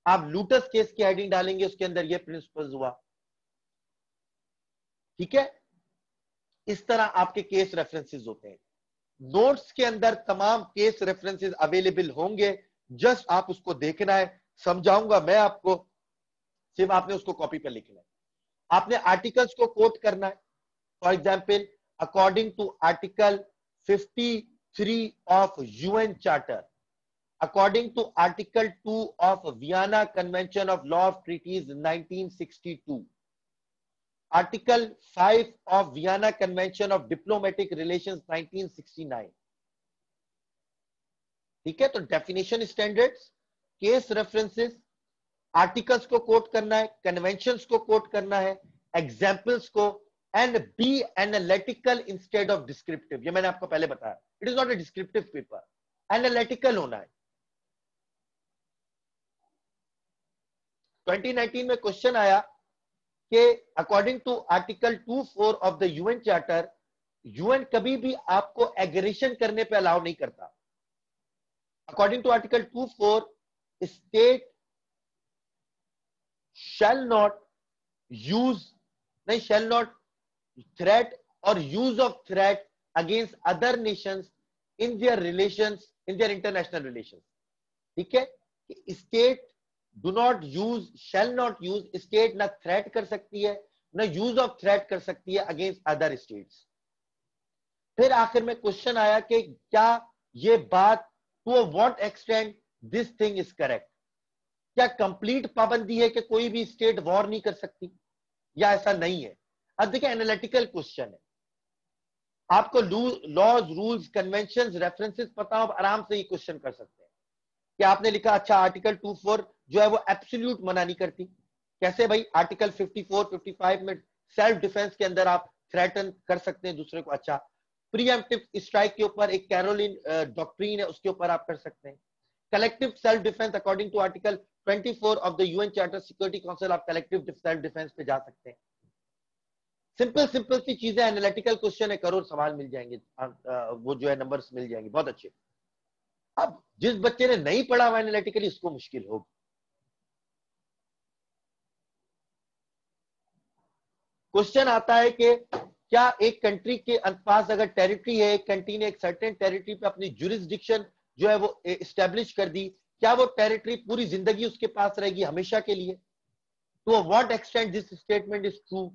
आप लूटस केस की हेडिंग डालेंगे, उसके अंदर ये प्रिंसिपल हुआ, ठीक है। इस तरह आपके केस रेफरेंसेस होते हैं। नोट्स के अंदर तमाम केस रेफरेंसेस अवेलेबल होंगे, जस्ट आप उसको देखना है। समझाऊंगा मैं आपको, सिर्फ आपने उसको कॉपी पर लिखना है। आपने आर्टिकल्स को कोट करना है। For example, according to article 53 of UN charter, according to article 2 of Vienna Convention of Law of Treaties 1962, article 5 of Vienna Convention of Diplomatic Relations 1969, ठीक है। तो definition, standards, case references, articles को quote करना है, conventions को quote करना है, examples को, and be analytical instead of descriptive. ये मैंने आपको पहले बताया, it is not a descriptive paper, analytical होना है। 2019 में क्वेश्चन आया कि according to article 24 of the UN charter, UN कभी भी आपको एग्रेशन करने पे अलाउ नहीं करता। According to Article 2(4), state shall not use, नहीं, shall not threat or use of threat against other nations in their relations, in their international relations. ठीक है, state do not use, shall not use, state ना threat कर सकती है ना use of threat कर सकती है अगेंस्ट अदर स्टेट्स। फिर आखिर में क्वेश्चन आया कि क्या ये बात to what extent this thing is correct, क्या कंप्लीट पाबंदी है कि कोई भी स्टेट वॉर नहीं कर सकती, या ऐसा नहीं है। अब देखिए एनालिटिकल क्वेश्चन है, आपको लॉज, रूल्स, कन्वेंशन, रेफरेंसेस पता हो, आराम से ये क्वेश्चन कर सकते हैं कि आपने लिखा अच्छा आर्टिकल 2(4) जो है वो एब्सोल्यूट मना नहीं करती। कैसे भाई, आर्टिकल 54, 55 में सेल्फ डिफेंस के अंदर आप थ्रेटन कर सकते हैं दूसरे को। अच्छा, प्रीएम्प्टिव स्ट्राइक के ऊपर एक कैरोलिन डॉक्ट्रीन है, उसके ऊपर आप कर सकते हैं। Collective self defence according to article 24 of the UN charter security council, आप कलेक्टिव सेल्फ डिफेंस पे जा सकते हैं। सिंपल सिंपल सी चीजें, एनालिटिकल क्वेश्चन है, करोड़ सवाल मिल जाएंगे, वो जो है नंबर्स मिल जाएंगे, बहुत अच्छे। अब जिस बच्चे ने नहीं पढ़ा हुआ एनालिटिकली, उसको मुश्किल होगी। क्वेश्चन आता है कि क्या एक कंट्री के पास अगर टेरिटरी है, एक कंट्री ने एक सर्टेन टेरिटरी पे अपनी जुरिस्डिक्शन जो है वो एस्टेब्लिश कर दी, क्या वो टेरिटरी पूरी जिंदगी उसके पास रहेगी, हमेशा के लिए? तो what extent this statement is true?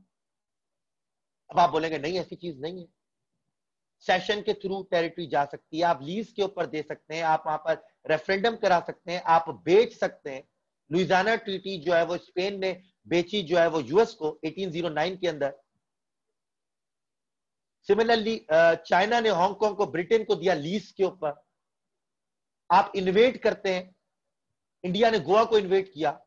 अब आप बोलेंगे नहीं, ऐसी चीज नहीं है। सेशन के थ्रू टेरिटरी जा सकती है, आप लीज के ऊपर दे सकते हैं, आप वहां पर रेफरेंडम करा सकते हैं, आप बेच सकते हैं। लुइजियाना ट्रीटी जो है वो स्पेन ने बेची जो है वो यूएस को 1809 के अंदर। सिमिलरली चाइना ने हांगकांग को ब्रिटेन को दिया लीज के ऊपर। आप इन्वेट करते हैं, इंडिया ने गोवा को इन्वेट किया,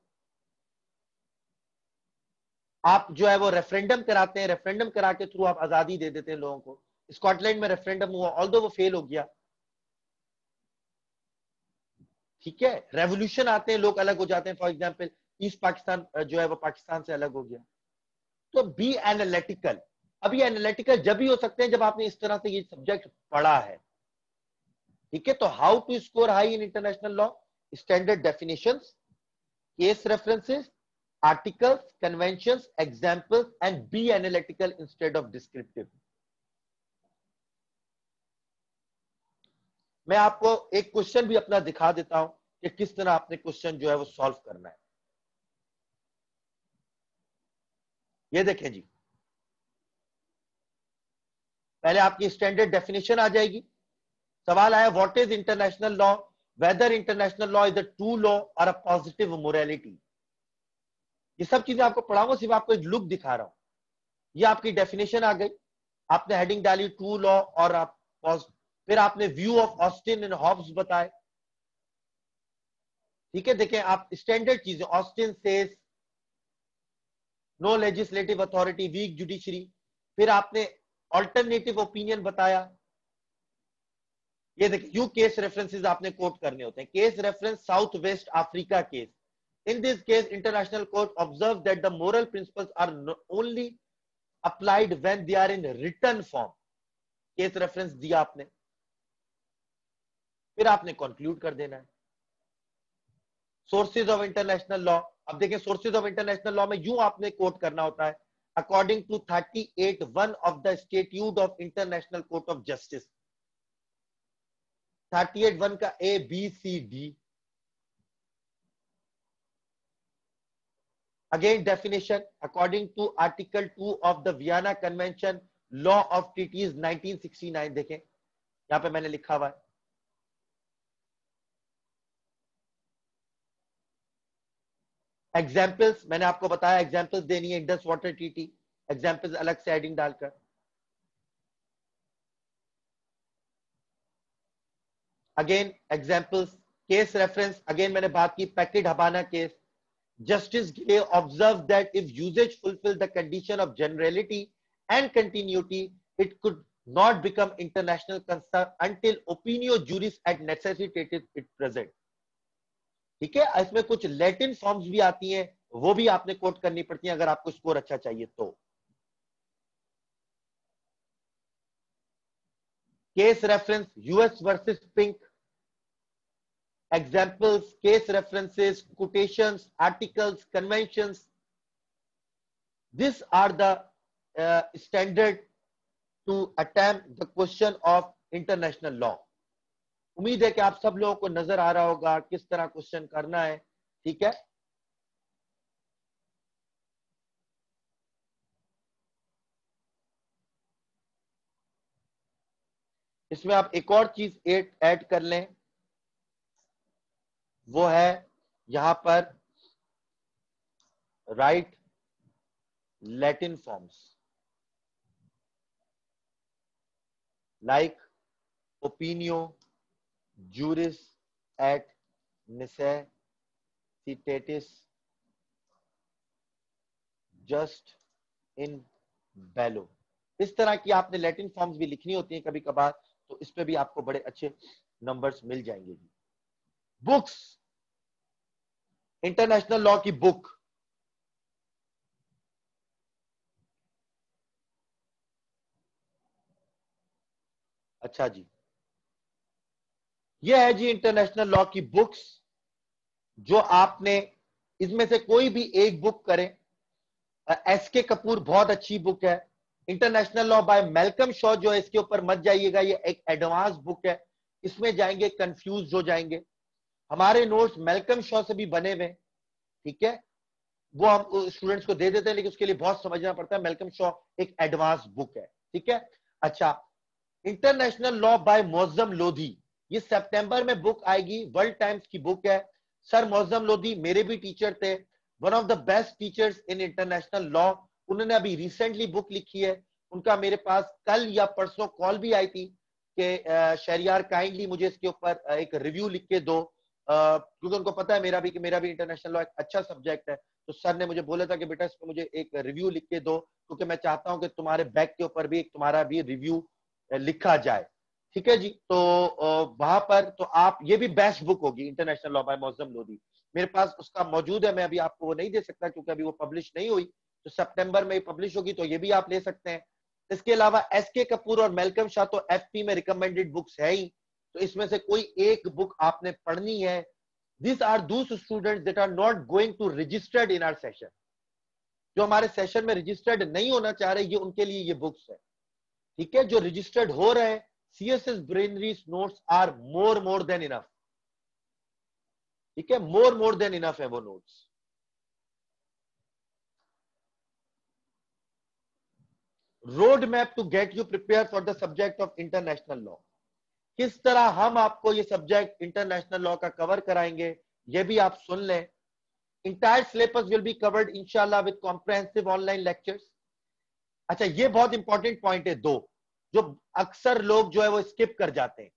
आप जो है वो रेफरेंडम कराते हैं, रेफरेंडम करा के थ्रू आप आजादी दे देते हैं लोगों को। स्कॉटलैंड में रेफरेंडम हुआ, ऑल्दो वो फेल हो गया, ठीक है। रेवोल्यूशन आते हैं, लोग अलग हो जाते हैं, फॉर एग्जांपल ईस्ट पाकिस्तान जो है वो पाकिस्तान से अलग हो गया। तो बी एनालिटिकल। अब ये एनालिटिकल जब भी हो सकते हैं जब आपने इस तरह से ये सब्जेक्ट पढ़ा है, ठीक है। तो how to score high in international law, standard definitions, case references, articles, conventions, examples, and be analytical instead of descriptive. मैं आपको एक क्वेश्चन भी अपना दिखा देता हूं कि किस तरह आपने क्वेश्चन जो है वो सॉल्व करना है। ये देखें जी, पहले आपकी स्टैंडर्ड डेफिनेशन आ जाएगी। सवाल आया what is international law, whether international law is a true law और अ पॉजिटिव मोरालिटी। ये सब चीजें आपको पढ़ाऊंगा, सिर्फ आपको एक लुक दिखा रहा हूं। ये आपकी डेफिनेशन आ गई, आपने हेडिंग डाली ट्रू लॉ और आप फिर आपने view of Austin and Hobbes बताए, ठीक है। देखें आप स्टैंडर्ड चीजें, Austin says no legislative authority, weak judiciary. फिर आपने ऑल्टरनेटिव ओपिनियन बताया। ये देखिए, यू केस रेफरेंसेस आपने कोट करने होते हैं। Case reference South West Africa case. In this case, international court observed that the moral principles are only applied when they are in written form. Case reference दिया आपने, फिर आपने conclude कर देना है। सोर्सेज ऑफ इंटरनेशनल लॉ, अब देखें sources of international law में यूं आपने कोट करना होता है, according to 38(1) of the statute of international court of justice. 38(1) का A B C D. Again, definition according to Article 2 of the Vienna Convention, Law of Treaties 1969। देखें यहां पे मैंने लिखा हुआ है। एग्जाम्पल्स मैंने आपको बताया, एग्जाम्पल्स देनी है, इंडस वाटर ट्रीटी, एग्जाम्पल्स अलग से हेडिंग डालकर। Again examples, case reference, again मैंने बात की Paquete Habana case. Justice Gray observed that if usage fulfilled the condition of generality and continuity, it could not become international concern until opinio juris had necessitated it present। ठीक है, इसमें कुछ Latin forms भी आती हैं, वो भी आपने कोट करनी पड़ती है अगर आपको स्कोर अच्छा चाहिए तो। Case reference US versus pink, examples, case references, quotations, articles, conventions. These are the standard to attempt the question of international law. उम्मीद है कि आप सब लोगों को नजर आ रहा होगा किस तरह क्वेश्चन करना है, ठीक है। इसमें आप एक और चीज ऐड कर लें, वो है यहां पर right Latin forms like opinio, juris et necessitatis, just in bello। इस तरह की आपने लैटिन फॉर्म्स भी लिखनी होती हैं कभी कभार, तो इस पे भी आपको बड़े अच्छे नंबर्स मिल जाएंगे। बुक्स, इंटरनेशनल लॉ की बुक, अच्छा जी, यह है जी इंटरनेशनल लॉ की बुक्स, जो आपने इसमें से कोई भी एक बुक करें। एसके कपूर बहुत अच्छी बुक है। International law by Malcolm Shaw जो है, इसके ऊपर मत जाइएगा, ये एक एडवांस बुक है, इसमें जाएंगे कंफ्यूज हो जाएंगे। हमारे नोट्स मैल्कम शॉ से भी बने हुए, ठीक है, वो हम स्टूडेंट्स को दे देते हैं, लेकिन उसके लिए बहुत समझना पड़ता है। मैल्कम शॉ एक एडवांस बुक है, ठीक है। अच्छा, international law by Moazzam Lodhi, ये सितंबर में बुक आएगी, वर्ल्ड टाइम्स की बुक है। सर मोअज़्ज़म लोधी मेरे भी टीचर थे, one of the best teachers in international law. उन्होंने अभी रिसेंटली बुक लिखी है। उनका मेरे पास कल या परसों कॉल भी आई थी कि शहरियार काइंडली मुझे इसके ऊपर एक रिव्यू लिख के दो, क्योंकि उनको पता है मेरा भी इंटरनेशनल लॉ एक अच्छा सब्जेक्ट है। तो सर ने मुझे बोला था कि बेटा इस पर मुझे एक रिव्यू लिख के दो, क्योंकि मैं चाहता हूं कि तुम्हारे बैग के ऊपर भी एक तुम्हारा भी रिव्यू लिखा जाए, ठीक है जी। तो वहां पर तो आप, ये भी बेस्ट बुक होगी international law by Moazzam Lodhi, मेरे पास उसका मौजूद है। मैं अभी आपको वो नहीं दे सकता क्योंकि अभी वो पब्लिश नहीं हुई, तो सितंबर में पब्लिश होगी, तो ये भी आप ले सकते हैं। इसके अलावा एसके कपूर और मैल्कम शाह तो एफपी में रिकमेंडेड बुक्स है ही, तो इसमें से कोई एक बुक आपने पढ़नी है। These are those students that are not going to registered in our session, जो हमारे सेशन में रजिस्टर्ड नहीं होना चाह रहे, ये उनके लिए ये बुक्स है, ठीक है। जो रजिस्टर्ड हो रहे हैं, CSS Brainery's notes are more than enough, ठीक है, मोर देन इनफ है वो notes. Road map to get you prepare for the subject of international law, किस तरह हम आपको ये सब्जेक्ट इंटरनेशनल लॉ का कवर कराएंगे, ये भी आप सुन लें। Entire syllabus will be covered इंशाल्लाह विद कॉम्प्रिहेंसिव ऑनलाइन लेक्चर्स। अच्छा, ये बहुत इंपॉर्टेंट पॉइंट है दो, जो अक्सर लोग जो है वो स्किप कर जाते हैं।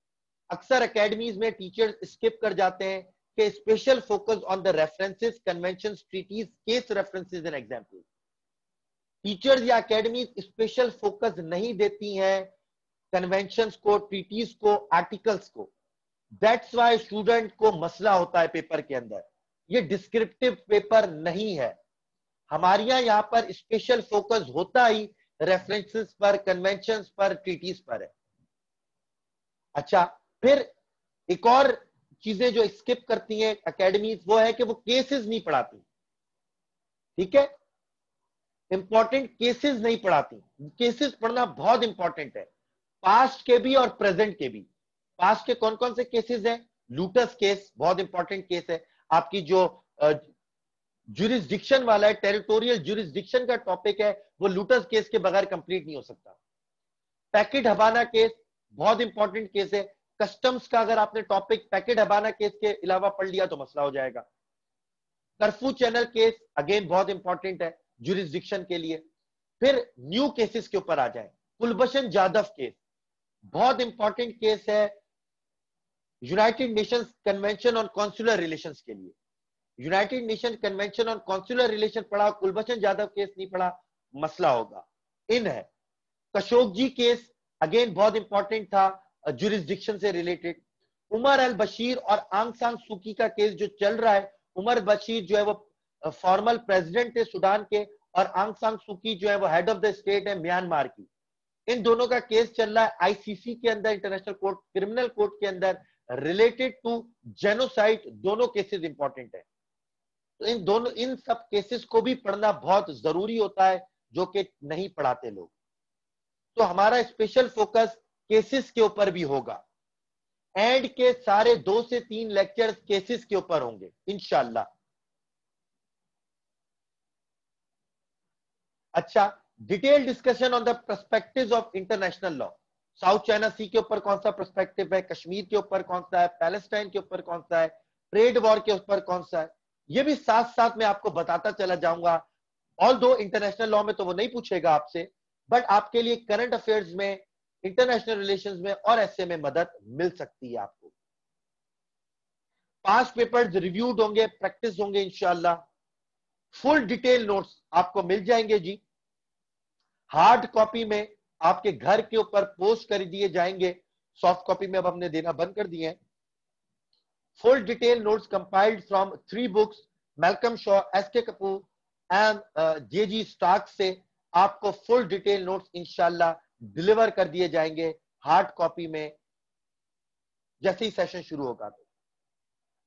अक्सर एकेडमीज में टीचर्स स्किप कर जाते हैं कि special focus on the references, conventions, treaties, case references and examples. Teachers या एकेडमीज स्पेशल फोकस नहीं देती हैं कन्वेंशंस को, ट्रीटीज को, आर्टिकल्स को। दैट्स वाई स्टूडेंट को मसला होता है पेपर के अंदर। ये डिस्क्रिप्टिव पेपर नहीं है, हमारे यहाँ पर स्पेशल फोकस होता ही रेफरेंसेस पर, कन्वेंशंस पर, ट्रीटीज पर है। अच्छा, फिर एक और चीजें जो स्किप करती हैं एकेडमीज, वो है कि वो केसेस नहीं पढ़ाती, ठीक है, इंपॉर्टेंट केसेस नहीं पढ़ाती। केसेस पढ़ना बहुत इंपॉर्टेंट है, पास्ट के भी और प्रेजेंट के भी। पास्ट के कौन कौन से केसेस हैं? लूटस केस बहुत इंपॉर्टेंट केस है। आपकी जो ज्यूरिसडिक्शन वाला है, टेरिटोरियल ज्यूरिसडिक्शन का टॉपिक है, वो लूटस केस के बगैर कंप्लीट नहीं हो सकता। पैकेट हवाना केस बहुत इंपॉर्टेंट केस है। कस्टम्स का अगर आपने टॉपिक पैकेट हवाना केस के अलावा पढ़ लिया तो मसला हो जाएगा। कर्फ्यू चैनल केस अगेन बहुत इंपॉर्टेंट है ज्यूरिसडिक्शन के लिए। फिर न्यू केसेस के ऊपर आ जाए, कुलभूषण जाधव केस बहुत इंपॉर्टेंट केस है United Nations convention on consular relations के लिए। United nation convention on consular relation पढ़ा, कुलभूषण जाधव केस नहीं पढ़ा, मसला होगा। इन है कशोगी केस, अगेन बहुत इंपॉर्टेंट था ज्यूरिसडिक्शन से रिलेटेड। उमर अल बशीर और आंग सान सूकी का केस जो चल रहा है, उमर बशीर जो है वो फॉर्मल प्रेसिडेंट है सूडान के, और आंग सान सूकी जो है वो हेड ऑफ द स्टेट है म्यांमार की। इन दोनों का केस चल रहा है आईसीसी के अंदर, इंटरनेशनल कोर्ट, क्रिमिनल कोर्ट के अंदर रिलेटेड टू जेनोसाइड, दोनों केसेस इंपॉर्टेंट है। तो इन सब केसेस को भी पढ़ना बहुत जरूरी होता है, जो कि नहीं पढ़ाते लोग। तो हमारा स्पेशल फोकस केसेस के ऊपर भी होगा। एंड के सारे 2 से 3 लेक्चर्स केसेस के ऊपर होंगे इंशाल्लाह। अच्छा, detail discussion on the perspectives of international law. South China Sea के ऊपर कौन सा पर्सपेक्टिव है, कश्मीर के ऊपर कौन सा है, पैलेस्टाइन के ऊपर कौन सा है, ट्रेड वॉर के ऊपर कौन सा है, ये भी साथ साथ मैं आपको बताता चला जाऊंगा। ऑल दो इंटरनेशनल लॉ में तो वो नहीं पूछेगा आपसे, बट आपके लिए करंट अफेयर्स में, इंटरनेशनल रिलेशंस में और ऐसे में मदद मिल सकती है आपको। पास्ट पेपर्स रिव्यूड होंगे, प्रैक्टिस होंगे इंशाल्लाह। फुल डिटेल नोट्स आपको मिल जाएंगे जी। हार्ड कॉपी में आपके घर के ऊपर पोस्ट कर दिए जाएंगे, सॉफ्ट कॉपी में अब हमने देना बंद कर दिए हैं। Full detail notes compiled from 3 books, Malcolm Shaw, S K Kapoor and J G Starke से आपको फुल डिटेल नोट्स इंशाल्लाह डिलीवर कर दिए जाएंगे हार्ड कॉपी में, जैसे ही सेशन शुरू होगा। तो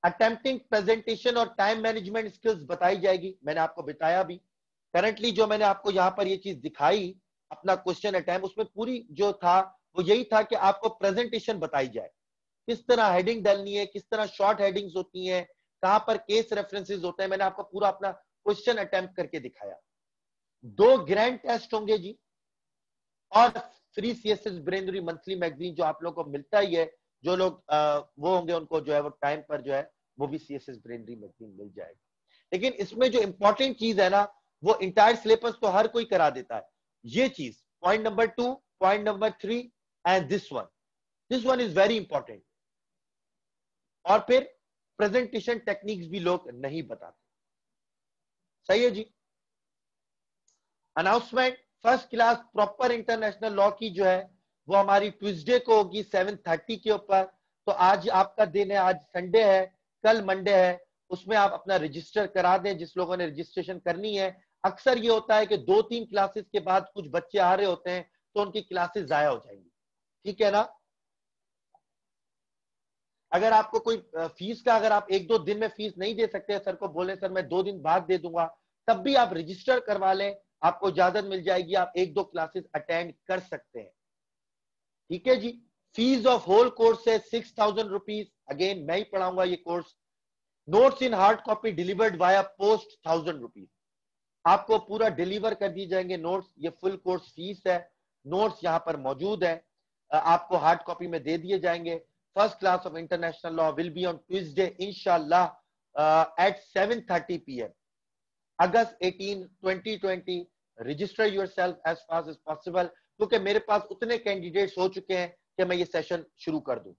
अटेम्प्टिंग प्रेजेंटेशन और टाइम मैनेजमेंट स्किल्स बताई जाएगी, मैंने आपको बताया भी। करंटली जो मैंने आपको यहां पर ये चीज दिखाई, अपना क्वेश्चन अटेम्प्ट, उसमें पूरी जो था वो यही था कि आपको प्रेजेंटेशन बताई जाए, किस तरह हेडिंग डालनी है, किस तरह शॉर्ट हेडिंग्स होती हैं, कहां पर केस रेफरेंसेस होते हैं। मैंने आपको पूरा अपना क्वेश्चन अटेम्प्ट करके दिखाया। 2 ग्रैंड टेस्ट होंगे जी, और फ्री सीएसएस ब्रेनरी मंथली मैगजीन जो आप लोगों को मिलता ही है। जो लोग वो होंगे उनको जो है वो टाइम पर जो है वो भी सीएसएस ब्रेनरी मैगजीन मिल जाएगी। लेकिन इसमें जो इंपॉर्टेंट चीज है ना, वो इंटायर सिलेबस तो हर कोई करा देता है। ये चीज point number 2, point number 3 and this one is very important. और फिर प्रेजेंटेशन टेक्निक्स भी लोग नहीं बताते। सही है जी। Announcement, first class proper international law की जो है वो हमारी ट्यूसडे को होगी 7:30 के ऊपर। तो आज आपका दिन है, आज संडे है, कल मंडे है, उसमें आप अपना रजिस्टर करा दें जिस लोगों ने रजिस्ट्रेशन करनी है। अक्सर ये होता है कि 2-3 क्लासेस के बाद कुछ बच्चे आ रहे होते हैं तो उनकी क्लासेस जाया हो जाएंगी, ठीक है ना। अगर आपको कोई फीस का, अगर आप 1-2 दिन में फीस नहीं दे सकते, सर को बोले सर मैं 2 दिन बाद दे दूंगा, तब भी आप रजिस्टर करवा लें, आपको इजाजत मिल जाएगी, आप 1-2 क्लासेस अटेंड कर सकते हैं, ठीक है जी। फीस ऑफ होल कोर्स है 6,000 रुपीज। अगेन मैं ही पढ़ाऊंगा ये course. Notes in hard copy delivered via post 1,000 rupees. आपको पूरा डिलीवर कर दिए जाएंगे नोट्स। ये फुल कोर्स फीस है, नोट्स यहां पर मौजूद है, आपको हार्ड कॉपी में दे दिए जाएंगे। First class of international law will be on Tuesday इंशाल्लाह at 7:30 PM, August 18, 2020। Register yourself as fast as possible, क्योंकि मेरे पास उतने कैंडिडेट्स हो चुके हैं कि मैं ये सेशन शुरू कर दूं,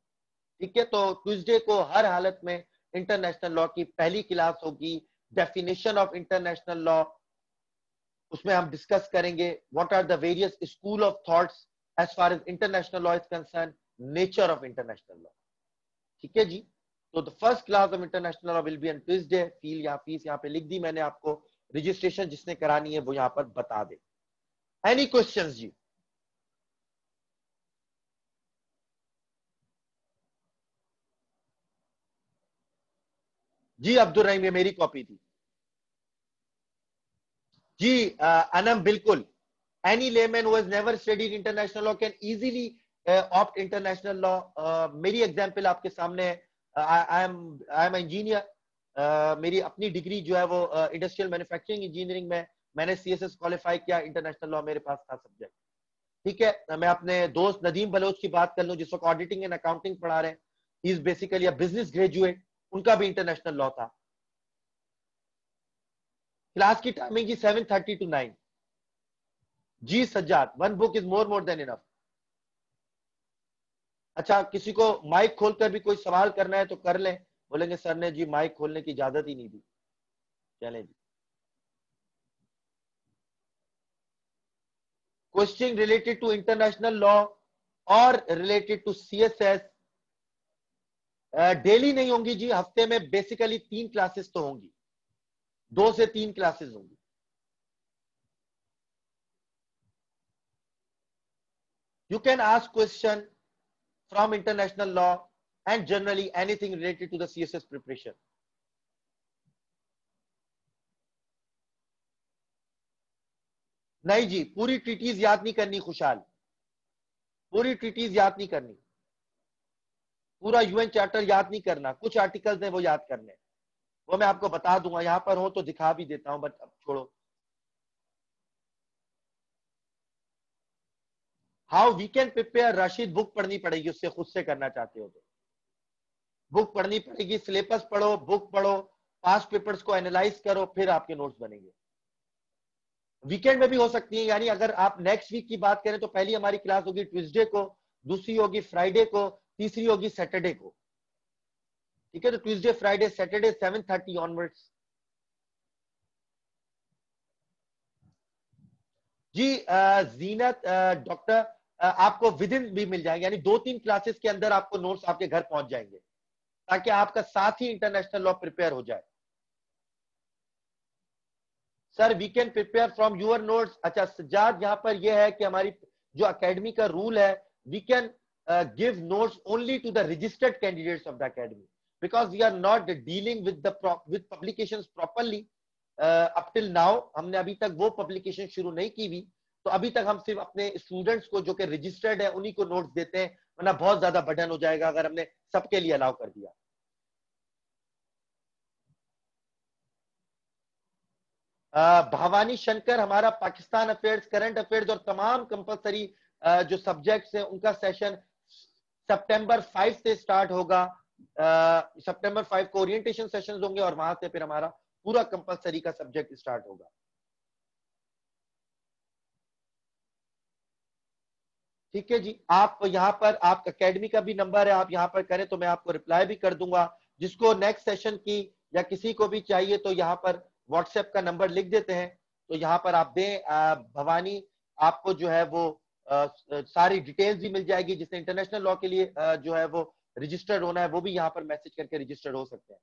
ठीक है। तो ट्यूसडे को हर हालत में इंटरनेशनल लॉ की पहली क्लास होगी, डेफिनेशन ऑफ इंटरनेशनल लॉ। उसमें हम डिस्कस करेंगे what are the various school of thoughts as far as international law is concern, nature of international law, ठीक है जी। तो the first class of international law will be on Tuesday. Fees यहाँ पे लिख दी मैंने आपको, रजिस्ट्रेशन जिसने करानी है वो यहाँ पर बता दे। एनी क्वेश्चंस जी? जी अब्दुल रहीम, ये मेरी कॉपी थी जी। अनम बिल्कुल, any layman who has never studied international law can easily opt international law। मेरी एग्जांपल आपके सामने है। आई एम इंजीनियर, मेरी अपनी डिग्री जो है वो इंडस्ट्रियल मैन्युफैक्चरिंग इंजीनियरिंग में, मैंने सीएसएस क्वालिफाई किया, इंटरनेशनल लॉ मेरे पास था सब्जेक्ट, ठीक है। मैं अपने दोस्त नदीम बलोच की बात कर लूं, जिस वक्त ऑडिटिंग एंड अकाउंटिंग पढ़ा रहे हैं, he is basically a business graduate, उनका भी इंटरनेशनल लॉ था। क्लास की टाइमिंग जी 7:30 to 9। जी Sajjad, 1 book is more than enough. अच्छा, किसी को माइक खोलकर भी कोई सवाल करना है तो कर लें। बोलेंगे सर ने जी माइक खोलने की इजाजत ही नहीं दी। चलें जी। Question related to international law और रिलेटेड टू सीएसएस डेली नहीं होंगी जी, हफ्ते में बेसिकली 3 क्लासेस तो होंगी, 2 से 3 क्लासेस होंगी। You can ask question from international law and generally anything related to the CSS preparation. नहीं जी, पूरी ट्रीटीज याद नहीं करनी खुशहाल, पूरी ट्रीटीज याद नहीं करनी, पूरा यूएन चार्टर याद नहीं करना, कुछ आर्टिकल्स हैं वो याद करने, वो मैं आपको बता दूंगा, यहां पर हो तो दिखा भी देता हूं, बट अब छोड़ो. How we can prepare, Rashid book पढ़नी पड़ेगी, उससे खुद से करना चाहते हो तो बुक पढ़नी पड़ेगी, सिलेबस पढ़ो, बुक पढ़ो, पास्ट पेपर्स को एनालाइज करो, फिर आपके नोट्स बनेंगे. वीकेंड में भी हो सकती है, यानी अगर आप नेक्स्ट वीक की बात करें तो पहली हमारी क्लास होगी ट्यूसडे को, दूसरी होगी फ्राइडे को, तीसरी होगी सैटरडे को. ठीक है, तो ट्यूसडे फ्राइडे सैटरडे 7:30 ऑनवर्ड्स. जी जीनत डॉक्टर, आपको विद इन भी मिल जाएंगे, यानी 2-3 क्लासेस के अंदर आपको नोट्स आपके घर पहुंच जाएंगे, ताकि आपका साथ ही इंटरनेशनल लॉ प्रिपेयर हो जाए. Sir we can prepare from your notes. अच्छा सज्जाद, यहाँ पर यह है कि हमारी जो अकेडमी का रूल है, we can give notes only to the registered candidates of the academy, because we are not dealing with publications properly up till now. हमने अभी तक वो पब्लिकेशन शुरू नहीं की हुई, तो अभी तक हम सिर्फ अपने स्टूडेंट्स को जो कि रजिस्टर्ड है उन्हीं को नोट्स देते हैं, वरना बहुत ज्यादा बर्डन हो जाएगा अगर हमने सबके लिए अलाउ कर दिया. भवानी शंकर, हमारा पाकिस्तान अफेयर्स, करंट अफेयर्स और तमाम कंपलसरी जो सब्जेक्ट्स हैं उनका सेशन सितंबर 5 से स्टार्ट होगा. सितंबर 5 को ओरिएंटेशन सेशंस होंगे और वहां से फिर हमारा पूरा कंपलसरी का सब्जेक्ट स्टार्ट होगा. ठीक है जी, आप यहाँ पर आप अकेडमी का भी नंबर है, आप यहाँ पर करें तो मैं आपको रिप्लाई भी कर दूंगा. जिसको नेक्स्ट सेशन की या किसी को भी चाहिए तो यहाँ पर व्हाट्सएप का नंबर लिख देते हैं, तो यहाँ पर आप दें. भवानी, आपको जो है वो सारी डिटेल्स भी मिल जाएगी. जिसने इंटरनेशनल लॉ के लिए जो है वो रजिस्टर्ड होना है, वो भी यहाँ पर मैसेज करके रजिस्टर्ड हो सकते हैं.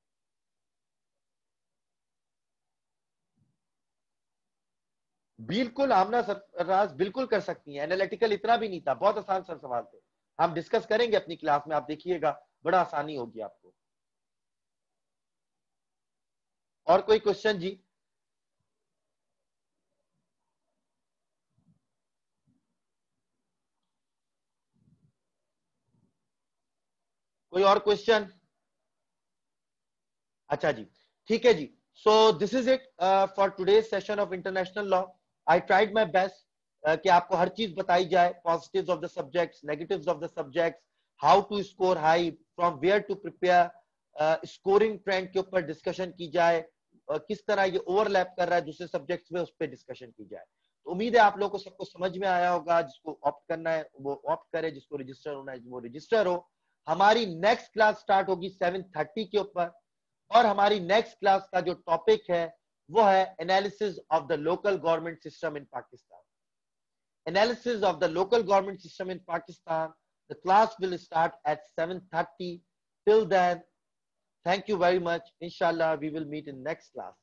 बिल्कुल आमना सरराज बिल्कुल कर सकती हैं. एनालिटिकल इतना भी नहीं था, बहुत आसान सर सवाल थे. हम डिस्कस करेंगे अपनी क्लास में, आप देखिएगा बड़ा आसानी होगी आपको. और कोई क्वेश्चन जी? कोई और क्वेश्चन? अच्छा जी, ठीक है जी. So this is it for today's session of international law. I tried my best कि आपको हर चीज बताई जाए, positives of the subjects, negatives of the subjects, how to score high, from where to prepare, scoring trend के ऊपर discussion की जाए, किस तरह ये ओवरलैप कर रहा है दूसरे सब्जेक्ट्स में, उस पर डिस्कशन की जाए. तो उम्मीद है आप लोगों को सबको समझ में आया होगा. जिसको ऑप्ट करना है वो ऑप्ट करे, जिसको रजिस्टर होना है वो रजिस्टर हो. हमारी नेक्स्ट क्लास स्टार्ट होगी 7:30 के ऊपर, और हमारी नेक्स्ट क्लास का जो टॉपिक है वो है analysis of the local government system in Pakistan. Analysis of the local government system in Pakistan. The class will start at 7:30. Till then, thank you very much. Inshallah, we will meet in next class.